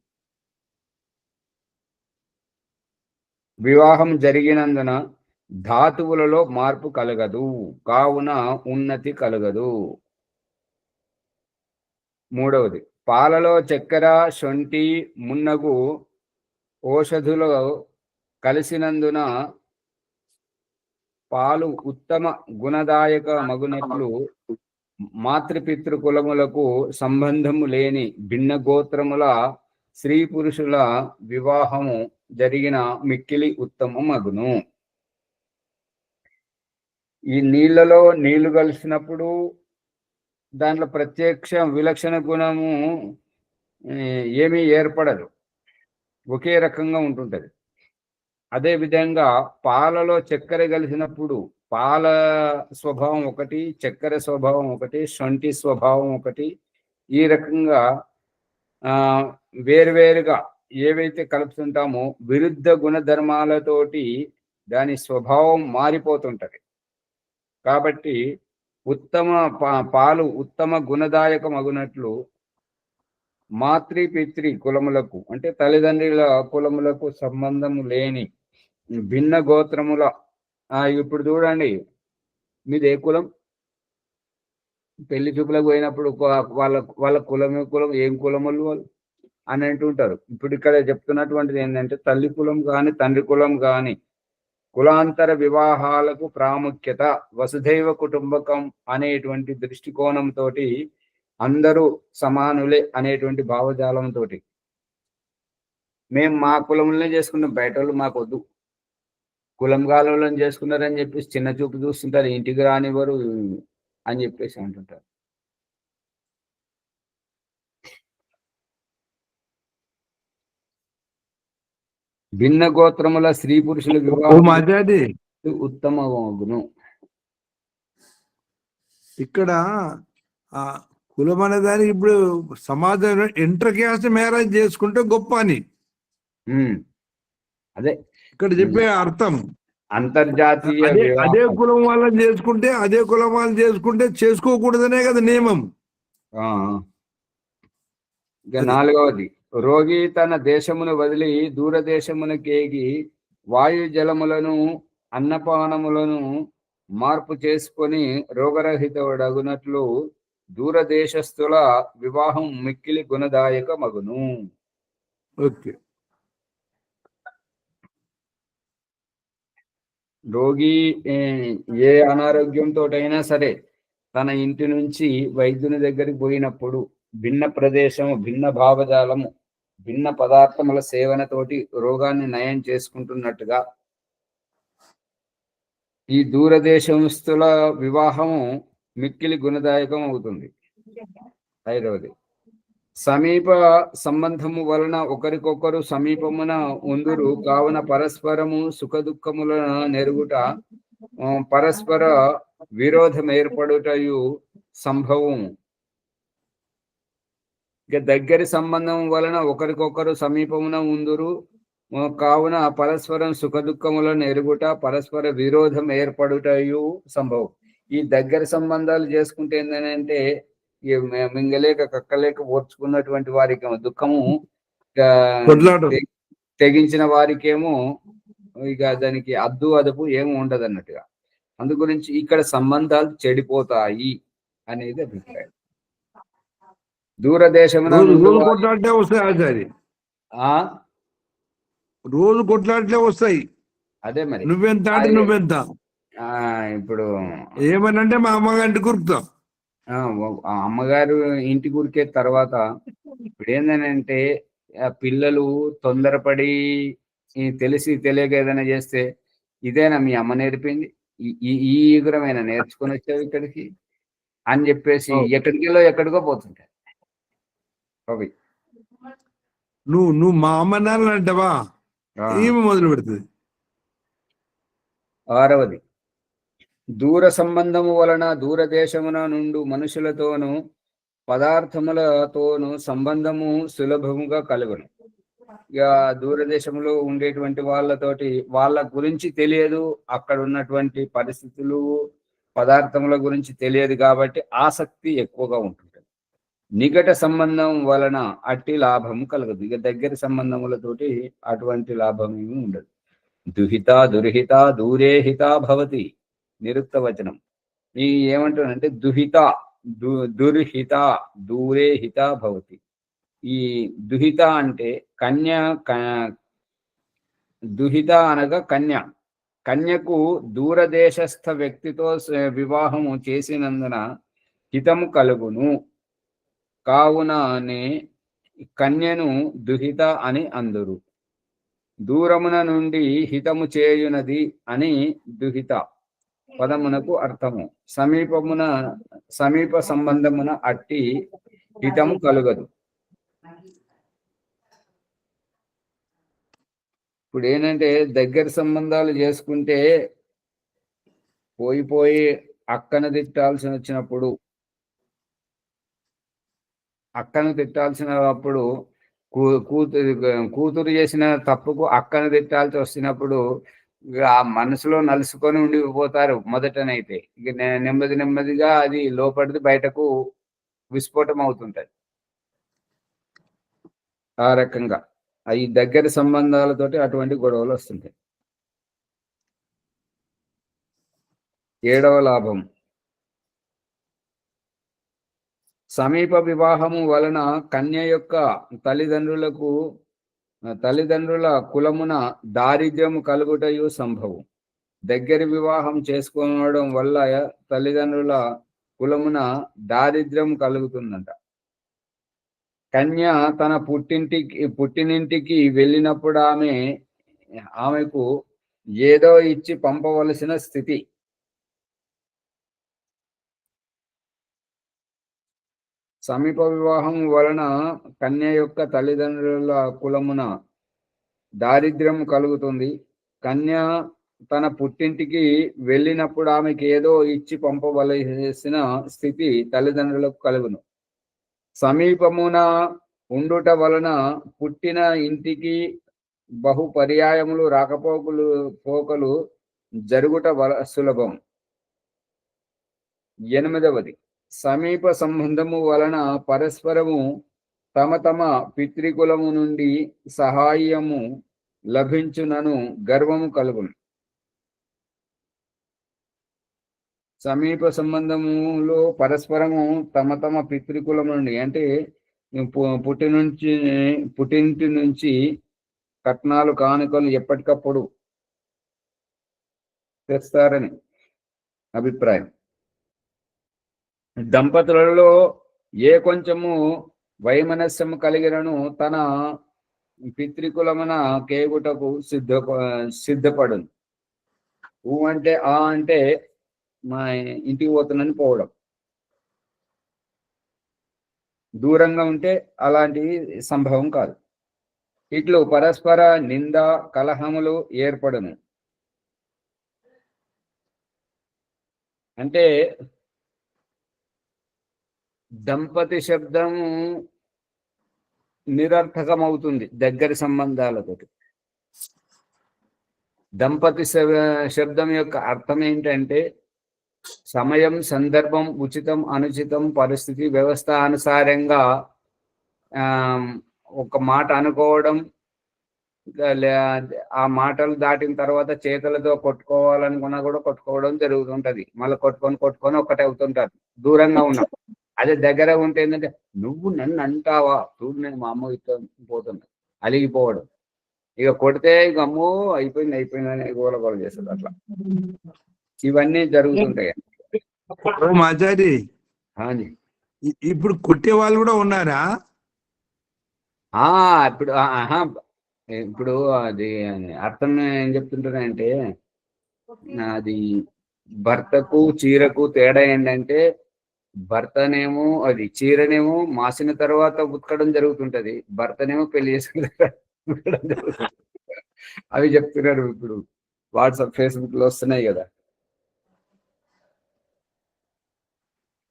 వివాహం జరిగినందున ధాతువులలో మార్పు కలగదు, కావున ఉన్నతి కలగదు. మూడవది, పాలలో చక్కెర, శొంఠి, మున్నగు ఔషధులు కలిసినందున పాలు ఉత్తమ గుణదాయక మగునట్లు మాతృపితృ కులములకు సంబంధము లేని భిన్న గోత్రముల స్త్రీ పురుషుల వివాహము జరిగిన మిక్కిలి ఉత్తమ మగును. ఈ నీళ్లలో నీళ్లు కలిసినప్పుడు దాంట్లో ప్రత్యక్ష విలక్షణ గుణము ఏమీ ఏర్పడదు, ఒకే రకంగా ఉంటుంటది. అదే విధంగా పాలలో చక్కెర కలిసినప్పుడు పాల స్వభావం ఒకటి, చక్కెర స్వభావం ఒకటి, శొంఠి స్వభావం ఒకటి, ఈ రకంగా వేరువేరుగా ఏవైతే కలుపుతుంటామో విరుద్ధ గుణధర్మాలతోటి దాని స్వభావం మారిపోతుంటది. కాబట్టి ఉత్తమ పాలు ఉత్తమ గుణదాయక మగునట్లు మాతృ పితృ కులములకు అంటే తల్లిదండ్రుల కులములకు సంబంధము లేని భిన్న గోత్రముల, ఇప్పుడు చూడండి, మీది ఏ కులం? పెళ్లి చూపులకు పోయినప్పుడు వాళ్ళ కులం ఏం కులములు వాళ్ళు అని అంటుంటారు. ఇప్పుడు ఇక్కడ చెప్తున్నటువంటిది ఏంటంటే తల్లి కులం కానీ తండ్రి కులం కానీ కులాంతర వివాహాలకు ప్రాముఖ్యత, వసుధైవ కుటుంబకం అనేటువంటి దృష్టికోణంతో అందరూ సమానులే అనేటువంటి భావజాలంతో మేము మా కులంలోనే చేసుకున్నాం, బయట వాళ్ళు మాకు వద్దు, కులం గాలంలో చేసుకున్నారని చెప్పేసి చిన్న చూపు చూస్తుంటారు, ఇంటికి రానివ్వరు అని చెప్పేసి అంటుంటారు. భిన్న గోత్రముల స్త్రీ పురుషుల వివాహం ఆచార్య ఉత్తమగును. ఇక్కడ ఆ కులం అనే దానికి ఇప్పుడు సమాజంలో ఇంటర్ క్యాస్ట్ మ్యారేజ్ చేసుకుంటే గొప్ప అని అదే ఇక్కడ చెప్పే అర్థం. అంతర్జాతీయ అదే కులం వాళ్ళని చేసుకుంటే, అదే కులం వాళ్ళని చేసుకుంటే చేసుకోకూడదనే కదా నియమం. ఇక 4వది, రోగి తన దేశమును వదిలి దూరదేశమునకేగి వాయు జలములను అన్నపానములను మార్పు చేసుకొని రోగరహితుడగునట్లు దూరదేశస్థుల వివాహం మిక్కిలి గుణదాయక మగును. ఓకే. రోగి ఏ అనారోగ్యంతో అయినా సరే తన ఇంటి నుంచి వైద్యుని దగ్గరికి పోయినప్పుడు భిన్న ప్రదేశము, భిన్న భావజాలము, భిన్న పదార్థముల సేవనతోటి రోగాన్ని నయం చేసుకుంటున్నట్టుగా ఈ దూరదేశస్థుల వివాహము మిక్కిలి గుణదాయకం అవుతుంది. 5వది, సమీప సంబంధము వలన ఒకరికొకరు సమీపమున ఉందురు కావున పరస్పరము సుఖ దుఃఖముల నెరుగుట, పరస్పర విరోధం ఏర్పడుటయు సంభవం. ఇక దగ్గరి సంబంధం వలన ఒకరికొకరు సమీపమున ఉందురు కావున పరస్పరం సుఖ దుఃఖములను ఎరుగుట, పరస్పర విరోధం ఏర్పడుటయు సంభవం. ఈ దగ్గర సంబంధాలు చేసుకుంటే ఏంటంటే మింగలేక కక్కలేక ఓర్చుకున్నటువంటి వారికి దుఃఖము, తెగించిన వారికేమో ఇక దానికి అద్దు అదుపు ఏమి ఉండదు అన్నట్టుగా. అందు గురించి ఇక్కడ సంబంధాలు చెడిపోతాయి అనేది అభిప్రాయం. దూరదేశమున కొట్లాటే వస్తాయి ఆచారి, రోజు కొట్లాట్లే వస్తాయి. అదే మరి నువ్వెంత అంటే నువ్వెంత, ఇప్పుడు ఏమనంటే మా అమ్మగారి కురుకుతాం, అమ్మగారు ఇంటి గురికే తర్వాత ఇప్పుడు ఏంటంటే పిల్లలు తొందరపడి తెలిసి తెలియక ఏదైనా చేస్తే ఇదేనా మీ అమ్మ నేర్పింది, ఈ యుగరమైనా నేర్చుకొని వచ్చావు ఇక్కడికి అని చెప్పేసి ఎక్కడికో పోతుంటాయి. నువ్వు మా అమ్మ నాన్న అంటావా, ఏమి మొదలు పెడుతుంది. 6వది, దూర సంబంధము వలన దూరదేశమున నుండు మనుషులతోనూ పదార్థములతోనూ సంబంధము సులభముగా కలుగును. ఇక దూరదేశంలో ఉండేటువంటి వాళ్ళతోటి వాళ్ళ గురించి తెలియదు, అక్కడ ఉన్నటువంటి పరిస్థితులు పదార్థముల గురించి తెలియదు కాబట్టి ఆసక్తి ఎక్కువగా ఉంటుంది. నికట సంబంధం వలన అట్టి లాభము కలగదు. ఇక దగ్గర సంబంధములతోటి అటువంటి లాభం ఏమి ఉండదు. దుహిత దుర్హిత దూరే హిత భవతి, నిరుక్త వచనం. ఈ ఏమంటానంటే దుహిత దుర్హిత దూరే హిత భవతి. ఈ దుహిత అంటే దుహిత అనగా కన్యకు దూరదేశస్థ వ్యక్తితో వివాహము చేసినందున హితము కలుగును కావుననే కన్యను దుహిత అని అందురు. దూరమున నుండి హితము చేయునది అని దుహిత పదమునకు అర్థము. సమీప సంబంధమున అట్టి హితము కలుగదు. ఇప్పుడు ఏంటంటే దగ్గర సంబంధాలు చేసుకుంటే పోయి అక్కను తిట్టాల్సినప్పుడు కూతురు చేసిన తప్పుకు అక్కను తిట్టాల్సి వస్తున్నప్పుడు ఆ మనసులో నలుసుకొని ఉండిపోతారు మొదటనైతే. ఇక నెమ్మదిగా అది లోపలిది బయటకు విస్ఫోటం అవుతుంటది. ఆ రకంగా ఈ దగ్గర సంబంధాలతోటి అటువంటి గొడవలు వస్తుంటాయి. 7వ లాభం, సమీప వివాహము వలన కన్య యొక్క తల్లిదండ్రుల కులమున దారిద్ర్యము కలుగుటయు సంభవం. దగ్గరి వివాహం చేసుకోవడం వల్ల తల్లిదండ్రుల కులమున దారిద్ర్యం కలుగుతుందంట. కన్య తన పుట్టినింటికి వెళ్ళినప్పుడు ఆమెకు ఏదో ఇచ్చి పంపవలసిన స్థితి. సమీప వివాహం వలన కన్య యొక్క తల్లిదండ్రుల కులమున దారిద్ర్యం కలుగుతుంది. కన్య తన పుట్టింటికి వెళ్ళినప్పుడు ఆమెకి ఏదో ఇచ్చి పంపవలసిన స్థితి తల్లిదండ్రులకు కలుగును. సమీపమున ఉండుట వలన పుట్టిన ఇంటికి బహు పర్యాయములు పోకలు జరుగుట సులభం. 8వది, సమీప సంబంధము వలన పరస్పరము తమ తమ పితృకులము నుండి సహాయము లభించునను గర్వము కలుగును. సమీప సంబంధములో పరస్పరము తమ తమ పితృకులం నుండి అంటే పుట్టింటి నుంచి కట్నాలు కానుకలు ఎప్పటికప్పుడు తెస్తారని అభిప్రాయం. దంపతులలో ఏ కొంచెము వైమనస్యము కలిగినను తన పితృకులమున కేగుటకు సిద్ధపడును. అంటే అంటే మా ఇంటికి పోతున్నాను పోవడం, దూరంగా ఉంటే అలాంటి సంభవం కాదు. ఇట్లు పరస్పర నింద కలహములు ఏర్పడును. అంటే దంపతి శబ్దము నిరర్థకమవుతుంది దగ్గరి సంబంధాలతో. దంపతి శబ్దం యొక్క అర్థం ఏంటంటే సమయం, సందర్భం, ఉచితం, అనుచితం, పరిస్థితి, వ్యవస్థ అనుసారంగా ఒక మాట అనుకోవడం, ఆ మాటలు దాటిన తర్వాత చేతులతో కొట్టుకోవాలనుకున్నా కూడా కొట్టుకోవడం జరుగుతుంటది. మళ్ళీ కొట్టుకొని ఒకటే అవుతుంటారు దూరంగా ఉన్నాం. అదే దగ్గర ఉంటే ఏంటంటే నువ్వు నన్ను అంటావా, చూడు నేను మా అమ్మ పోతున్నా, అలిగిపోవడం. ఇక కొడితే ఇక అమ్మో అయిపోయిందని గోల చేస్తుంది. అట్లా ఇవన్నీ జరుగుతుంటాయి. ఆచారి, ఇప్పుడు కొట్టే వాళ్ళు కూడా ఉన్నారా? ఇప్పుడు అది అర్థం ఏం చెప్తుంటారంటే, అది భర్తకు చీరకు తేడా ఏంటంటే, భర్తనేమో అది చీరనేమో మాసిన తర్వాత ఉతకడం జరుగుతుంటది, భర్తనేమో పెళ్లి చేసుకుని అవి చెప్తున్నారు. ఇప్పుడు వాట్సాప్, ఫేస్బుక్ లో వస్తున్నాయి కదా.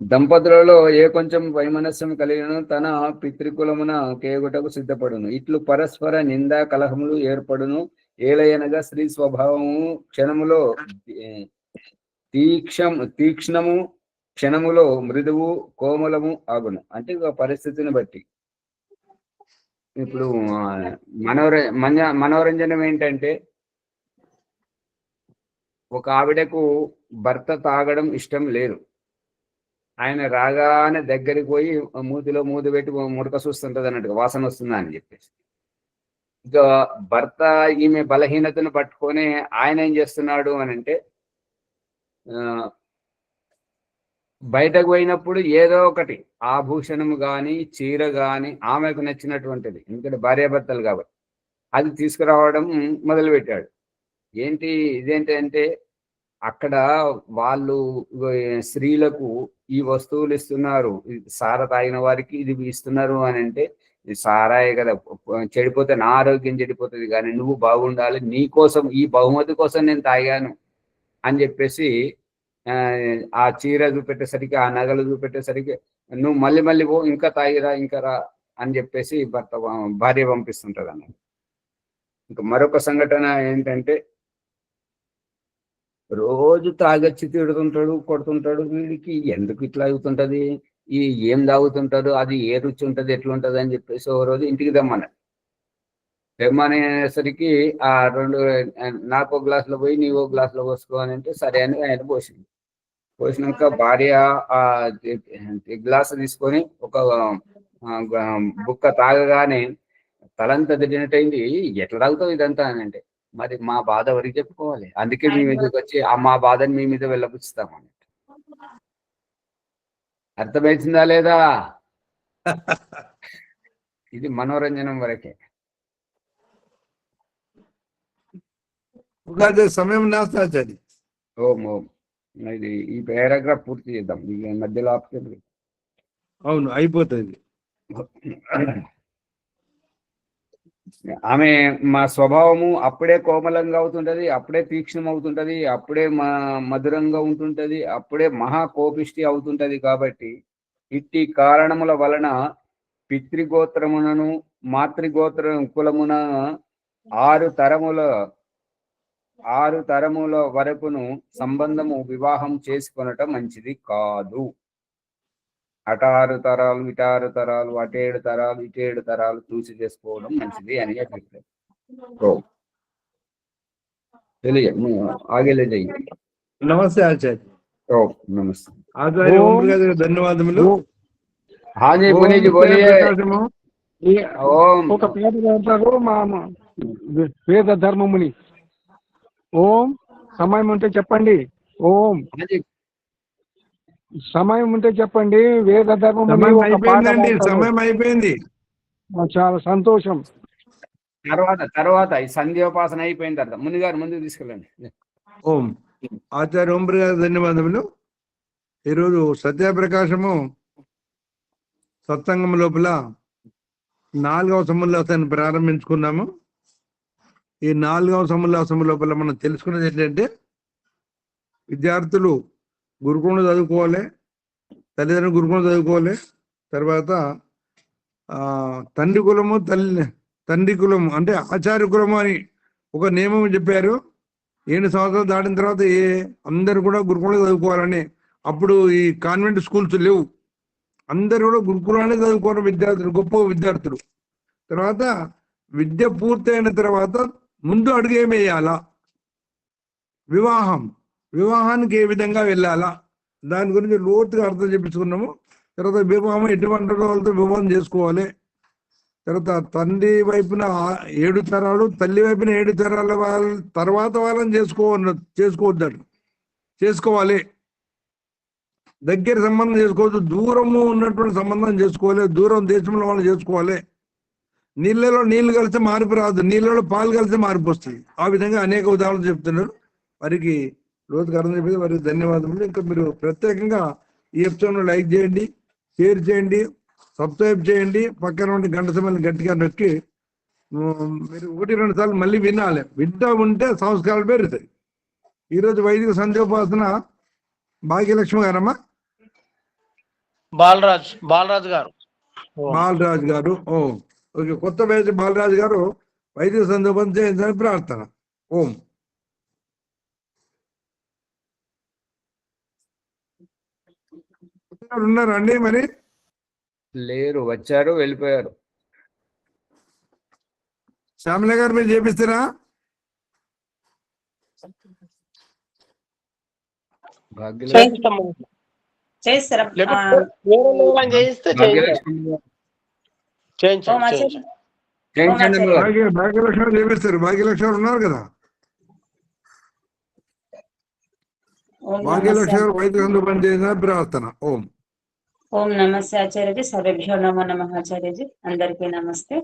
దంపతులలో ఏ కొంచెం వైమనస్యం కలిగిన తన పితృకులమున కేగుటకు సిద్ధపడును. ఇట్లు పరస్పర నింద కలహములు ఏర్పడును. ఏలయనగా స్త్రీ స్వభావము క్షణములో తీక్ష్ణము, క్షణములో మృదువు, కోమలము ఆగును. అంటే పరిస్థితిని బట్టి. ఇప్పుడు మనోరంజనం ఏంటంటే, ఒక ఆవిడకు భర్త తాగడం ఇష్టం లేదు. ఆయన రాగానే దగ్గరికి పోయి మూతిలో మూతి పెట్టి ముడక చూస్తుంటది అన్నట్టుగా, వాసన వస్తుందా అని చెప్పేసి. ఇక భర్త ఈమె బలహీనతను పట్టుకొని ఆయన ఏం చేస్తున్నాడు అని అంటే, బయటకు పోయినప్పుడు ఏదో ఒకటి ఆభూషణము కానీ చీర కానీ ఆమెకు నచ్చినటువంటిది, ఎందుకంటే భార్యాభర్తలు కాబట్టి, అది తీసుకురావడం మొదలుపెట్టాడు. ఇదేంటి అంటే, అక్కడ వాళ్ళు స్త్రీలకు ఈ వస్తువులు ఇస్తున్నారు, సారా తాగిన వారికి ఇది ఇస్తున్నారు అని అంటే, ఇది సారాయే కదా, చెడిపోతే నా ఆరోగ్యం చెడిపోతుంది, కానీ నువ్వు బాగుండాలి, నీ కోసం, ఈ బహుమతి కోసం నేను తాగాను అని చెప్పేసి ఆ చీర చూపెట్టేసరికి, ఆ నగలు చూపెట్టేసరికి నువ్వు మళ్ళీ పో, ఇంకా తాగిరా, ఇంకా రా అని చెప్పేసి భార్య పంపిస్తుంటది అన్నమాట. ఇంకా మరొక సంఘటన ఏంటంటే, రోజు తాగొచ్చి తిడుతుంటాడు, కొడుతుంటాడు. వీడికి ఎందుకు ఇట్లా అవుతుంటది, ఏం తాగుతుంటారు, అది ఏ రుచి ఉంటుంది, ఎట్లుంటది అని చెప్పేసి ఓ రోజు ఇంటికి తెమ్మనేసరికి ఆ నాకు ఒక గ్లాసులో పోయి నీవో గ్లాసులో పోసుకో అని అంటే సరే అని ఆయన పోసినాక భార్య ఆ గ్లాసు తీసుకొని ఒక బుక్క తాగగానే తలంతా తిరిగినట్టయింది. ఎట్లా తాగుతావు ఇదంతా అని అంటే, మరి మా బాధ ఎవరికి చెప్పుకోవాలి? అందుకే మీ మీదకి వచ్చి మా బాధని మీ మీద వెళ్ళబుచ్చుతాం. అర్థమవుతుందా లేదా? ఇది మనోరంజనం వరకే. సమయం నాస్తాచారి. ఓం ఓం. ఇది ఈ పారాగ్రాఫ్ పూర్తి చేద్దాం. ఈ మధ్యలో ఆపితే అవును, అయిపోతుంది. ఆమె మా స్వభావము అప్పుడే కోమలంగా అవుతుంటది, అప్పుడే తీక్ష్ణం అవుతుంటది, అప్పుడే మధురంగా ఉంటుంటది, అప్పుడే మహా కోపిష్టి అవుతుంటది. కాబట్టి ఇట్టి కారణముల వలన పితృగోత్రమునను మాతృగోత్ర కులమున 6 తరముల వరకును సంబంధము వివాహం చేసుకొనటం మంచిది కాదు. అట 6 తరాలు, ఇట 6 తరాలు, అటు 7 తరాలు, ఇటు 7 తరాలు చూసి చేసుకోవడం మంచిది అని అభిప్రాయం. ఆగే నమస్తే ఆచార్య. నమస్తే ఆచార్య ఓం గారికి ధన్యవాదములు. హాజీ పునీజీ బోలియే. ఓం. ఒక పేద అంటారు మా వేద ధర్మముని. ఓం. సమయం ఉంటే చెప్పండి. ఓం. సమయం ఉంటే చెప్పండి. వేద ధర్మముని సమయం ఒక పాట అయిపోయిందండి. పాడతారు. సమయం అయిపోయింది. చాలా సంతోషం. తర్వాత ఈ సంధ్యోపాసన అయిపోయిన తర్వాత మునిగారు ముందుకు తీసుకెళ్ళండి. ఓం. ఆచార్య ఓం గారి ధన్యవాదములు. ఈరోజు సత్యప్రకాశము సత్సంగం లోపల 4వ సముల్లాసాన్ని ప్రారంభించుకున్నాము. ఈ 4వ సముల్లాసం లోపల మనం తెలుసుకున్నది ఏంటంటే, విద్యార్థులు గురుకులం చదువుకోవాలి, తల్లిదండ్రులు గురుకులం చదువుకోవాలి. తర్వాత తండ్రి కులము అంటే ఆచార్య కులము అని ఒక నియమం చెప్పారు. 7 సంవత్సరాలు దాటిన తర్వాత అందరు కూడా గురుకులం చదువుకోవాలని. అప్పుడు ఈ కాన్వెంట్ స్కూల్స్ లేవు, అందరు కూడా గురుకులాన్ని చదువుకోవడం విద్యార్థులు, గొప్ప విద్యార్థులు. తర్వాత విద్య పూర్తయిన తర్వాత ముందు అడుగు ఏమి వేయాలా, వివాహానికి ఏ విధంగా వెళ్ళాలా, దాని గురించి లోతుగా అర్థం చెప్పించుకున్నాము. తర్వాత వివాహం ఎటువంటి వాళ్ళతో వివాహం చేసుకోవాలి. తర్వాత తండ్రి వైపున 7 తరాలు, తల్లి వైపున 7 తరాల వాళ్ళ తర్వాత వాళ్ళని చేసుకోవాలి. దగ్గర సంబంధం చేసుకోవచ్చు, దూరము ఉన్నటువంటి సంబంధం చేసుకోవాలి, దూరం దేశంలో వాళ్ళు చేసుకోవాలి. నీళ్ళలో నీళ్లు కలిసి మార్పు రాదు, నీళ్ళలో పాలు కలిసి మార్పు వస్తుంది. ఆ విధంగా అనేక ఉదాహరణలు చెప్తున్నారు. వారికి రోజుకు అర్థం చెప్పేది వారికి ధన్యవాదములు. ఇంకా మీరు ప్రత్యేకంగా ఈ ఎపిసోడ్ను లైక్ చేయండి, షేర్ చేయండి, సబ్స్క్రైబ్ చేయండి. పక్కన ఉండి గంట సమయాన్ని గట్టిగా నొక్కి మీరు 1-2 సార్లు మళ్ళీ వినాలి. వింటూ ఉంటే సంస్కారాలు పెరుగుతాయి. ఈరోజు వైదిక సంధ్యోపాసన భాగ్యలక్ష్మి గారమ్మా, బాలరాజు గారు. ఓకే. కొత్త బ్యాచ్ బాలరాజు గారు వైదిక సంధ్యోపాసన చేయించని ప్రార్థన. ఓం. ఉన్నారండి? మరి లేరు, వచ్చారు, వెళ్ళిపోయారు. శ్యామల గారు మీరు చేపిస్తారా? చేస్తారా? భాగ్యలక్ష్మి చేపిస్తారు. భాగ్యలక్ష్మి ఉన్నారు కదా, భాగ్యలక్ష్మి గారు వైద్య పని చేసిన ప్రార్థన. ఓం. ఓం నమస్తే ఆచార్యజీ. సర్వేభ్యో నమో నమః ఆచార్యజీ. అందరికీ నమస్తే.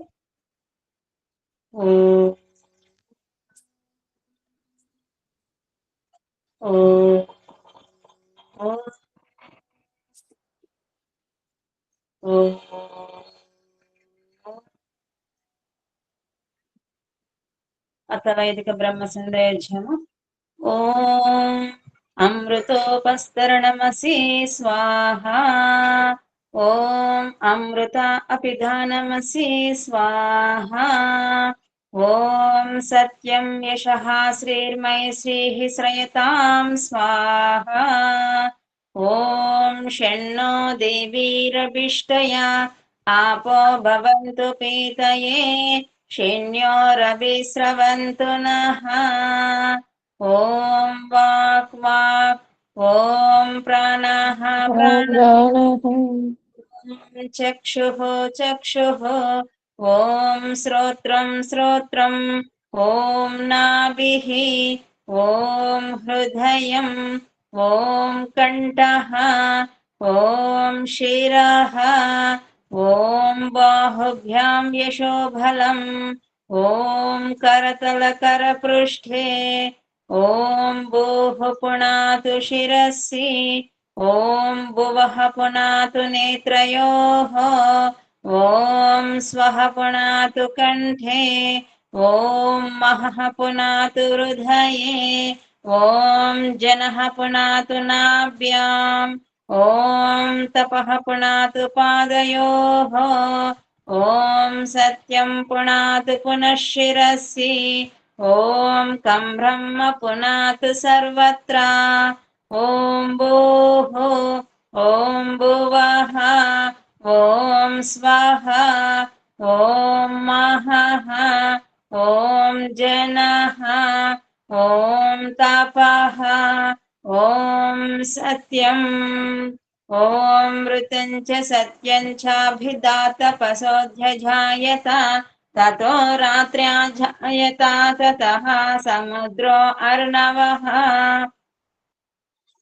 అథ వైదిక బ్రహ్మ సందేహము. ఓం అమృతోపస్తరణమసి స్వాహా. ఓం అమృత అపిధానమసి స్వాహా. ఓం సత్యం యశః శ్రీర్మయి శ్రీః శ్రయతాం స్వాహా. ఓం షణ్ణో దేవీరభిష్టయా आपो भवन्तु पीतये शिन्योरभिस्रवन्तु नः। ॐ वाक् वाक्, ॐ प्राणः प्राणः, चक्षुः चक्षुः, ॐ श्रोत्रं श्रोत्रम्, ॐ नाभिः ॐ हृदयम् ॐ कण्ठः ॐ शिरः ॐ बाहुभ्यां यशोबलम् ॐ करतलकरपृष्ठे ॐ भूः पुनातु शिरसि ॐ भुवः पुनातु नेत्रयोः ॐ स्वः पुनातु कण्ठे ॐ महः पुनातु हृदये ॐ जनः पुनातु नाभ्याम् ॐ तपः पुनातु पादयोः ॐ सत्यं पुनातु पुनः शिरसि ॐ कं ब्रह्म पुनातु सर्वत्र ॐ भूः ॐ भुवः ॐ स्वाहा ॐ महः ॐ जनः ॐ तपः ॐ सत्यम् ॐ मृतं च सत्यं चाभिधातपसोऽध्यजायत ततो रात्र्या जायत ततः समुद्रो अर्णवः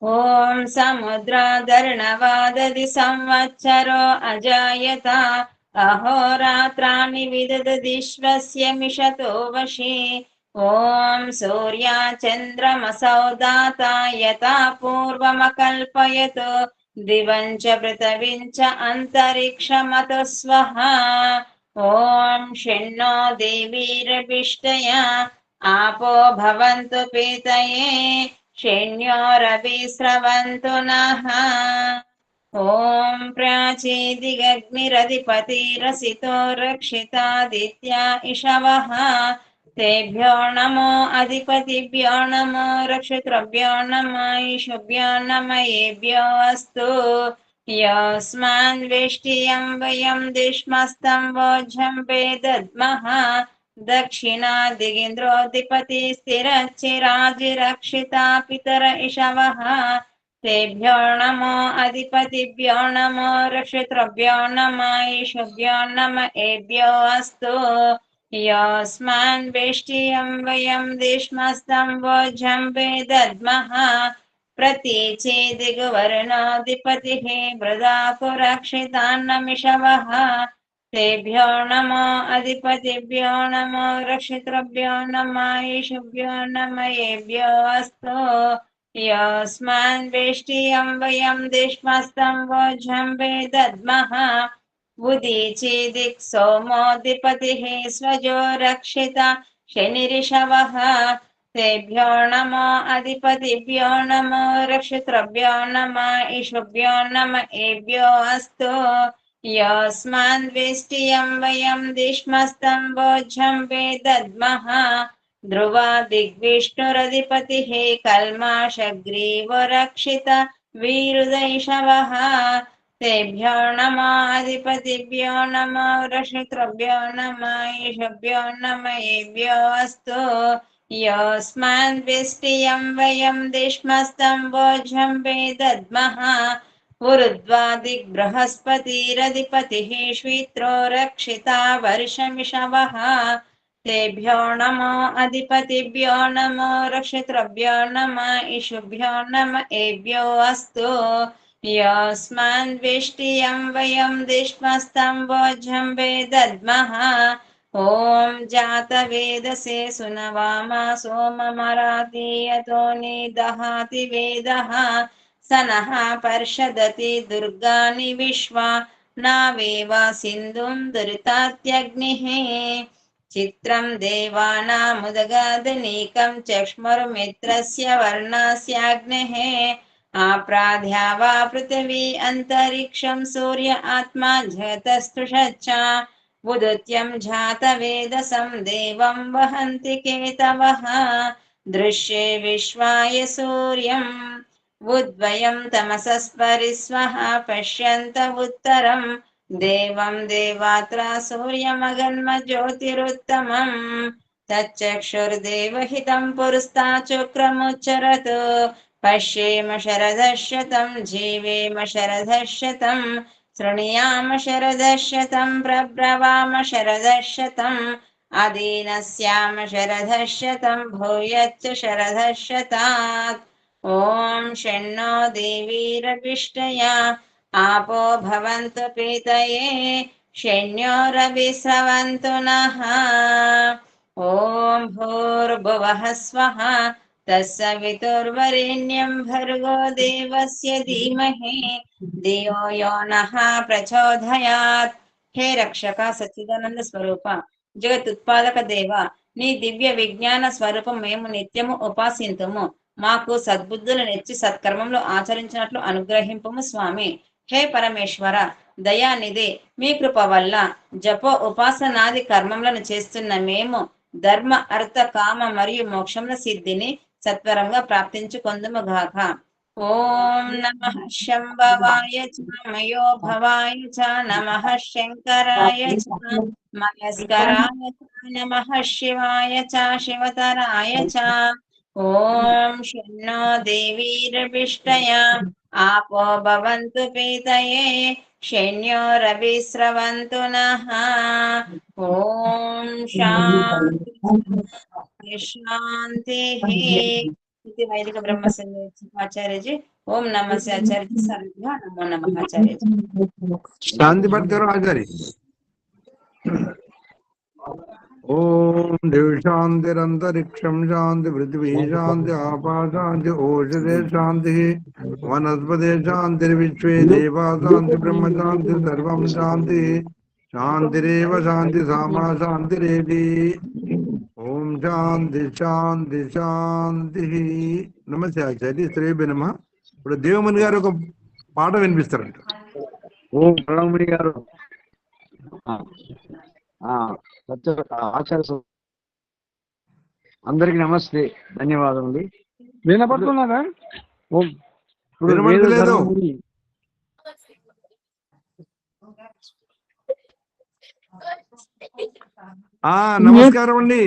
ॐ समुद्रादर्णवादधि संवत्सरो अजायत अहोरात्राणि विदधदिश्वस्य मिषतो वशि ॐ सूर्या चन्द्रमसौ दाता यथा पूर्वमकल्पयत् दिवं च पृथिवीं च अन्तरिक्षमतो स्वः ॐ षण्णो देवीरभिष्टया आपो भवन्तु पीतये षण्योरभिस्रवन्तु नः ॐ प्राचीदिगग्निरधिपतिरसितो रक्षितादित्या इषवः तेभ्यो नमो अधिपतिभ्यो नमो रक्षितृभ्यो नमः ईशुभ्यो नमयेभ्यो अस्तु यस्मान् वेष्टियं वयं दिश्मस्तं वोझं वेदद्मः दक्षिणादिगिन्द्रोऽधिपति स्थिरच्चिराजिरक्षिता पितर इषवः तेभ्यो नमो अधिपतिभ्यो नमो रक्षितृभ्यो नमः ईशुभ्यो नम एभ्यो अस्तु यस्मान् वेष्टियं वयं दिश्मस्तं वोझं वेदद्मः प्रतीचेदिगुवर्णाधिपतिः मृदाकुरक्षितान्नमिषवः तेभ्यो नमो अधिपतिभ्यो नमो रक्षितृभ्यो नमः ईशुभ्यो नमयेभ्यो अस्तु यस्मान् वेष्टियं वयं दिश्मस्तं वोझं वेदद्मः उदीचेदिक् सोमोऽधिपतिः स्वजो रक्षिता शनिरिषवः तेभ्यो नमो अधिपतिभ्यो नमो रक्षितृभ्यो नमः ईशुभ्यो नम एभ्यो अस्तु यस्मान् वेष्टियं वयं दिश्मस्तं वोझं वेदद्मः ध्रुवा दिग्विष्णुरधिपतिः कल्माषग्रीवो रक्षित वीरुदैषवः तेभ्यो नमो अधिपतिभ्यो नमो रक्षितृभ्यो नमः ईशुभ्यो नम एभ्यो अस्तु यस्मान् वेष्टियं वयं दिश्मस्तं वोझं वेदद्मः ऊर्ध्वादिग्बृहस्पतिरधिपतिः श्वित्रो रक्षिता वर्षमिषवः तेभ्यो नमो अधिपतिभ्यो नमो रक्षितृभ्यो नमः ईशुभ्यो नम एभ्यो अस्तु यस्मान् वेष्टियं वयं दिश्मस्तं वोझं वेदद्मः ॐ जातवेदसे सुनवामा सोममरातीयतो निदहाति वेदः स नः पर्षदति दुर्गानि विश्वा नावेव सिन्धुं दुरितात्यग्निः चित्रं देवानामुदगादनीकं चक्ष्मुर्मित्रस्य वर्णस्याग्नेः आप्राध्या वा पृथिवी अन्तरिक्षं सूर्य आत्मा जगतस्तुषच्च उदुत्यं जातवेदसं देवं वहन्ति केतवः दृश्ये विश्वाय सूर्यम् उद्वयं तमसस्परिस्वः पश्यन्त उत्तरं देवं देवात्र सूर्यमगन्म ज्योतिरुत्तमम् तच्चक्षुर्देवहितं पुरस्ताचक्रमुच्चरत् पश्येम शरदशतं जीवेम शरदशतं शृणुयाम शरदशतं प्रब्रवाम शरदशतं अदीनस्याम शरदः शतं भूयश्च शरदः शतात्। ॐ शन्नो देवीरविष्टया आपो भवन्तु पीतये शन्योरभिस्रवन्तु नः। ॐ भूर्भुवः स्वः तत्सवितुर्वरेण्यं भर्गो देवस्य धीमहि धियो यो नः प्रचोदयात्। हे रक्षक सच्चिदानंद स्वरूप జగతుత్పాదక దేవ నీ దివ్య విజ్ఞాన స్వరూపం మేము నిత్యము ఉపాసింతుము. మాకు సద్బుద్ధులు నెచ్చి సత్కర్మంలో ఆచరించినట్లు అనుగ్రహింపుము స్వామి. హే పరమేశ్వర దయానిధి, మీ కృప వల్ల జపో ఉపాసనాది కర్మములను చేస్తున్న మేము ధర్మ అర్థ కామ మరియు మోక్షముల సిద్ధిని సత్వరంగా ప్రాప్తించుకొందుముగాక. ఓం నమః శంభవాయ చ మయో భవాయ చ నమః శంకరాయ చ మయస్కరాయ చ నమః శివాయ చ శివతరాయ చ. ఓం శన్నో దేవీరవిష్టయా आपो भवन्तु पीतये शन्योरभिस्रवन्तु नः. ॐ शान्ति शान्तिः इति वैदिक ब्रह्म आचार्य जी. ओम नमः से आचार्य जी. सर्वेभ्यः नमो नमः आचार्य जी. शांति पाठ करो आचार्य. ओम देव शांतिरंतरिक्षम शांति पृथ्वी शांति आपा शांति ओषधे शांति वनस्पति शांति विश्वे देवा शांति ब्रह्म शांति सर्वं शांति शांतिरेव शांति सामा शांतिरेधि. ओम शांति शांति शांति. नमస్తే आचार्य శ్రీబి నమః. ఇప్పుడు దేవమణి గారు ఒక పాట వినిపిస్తారంట. ఓం ప్రణవమణి గారు ఆచార్య అందరికి నమస్తే, ధన్యవాదములు. వినపడుతున్నదా? ఓం వినపడలేదు. నమస్కారం అండి.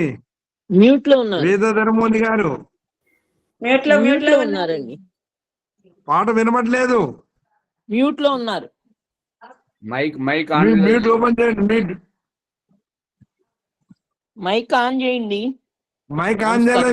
మ్యూట్ లో ఉన్నారు వేదధర్మోని గారు. మ్యూట్ లో ఉన్నారండి. పాట వినపడలేదు. మ్యూట్ లో ఉన్నారు. మైక్ మ్యూట్ ఓపెన్ చేయండి. మైక్ ఆన్ చేయండి. మైక్ ఆన్ చేయాలి.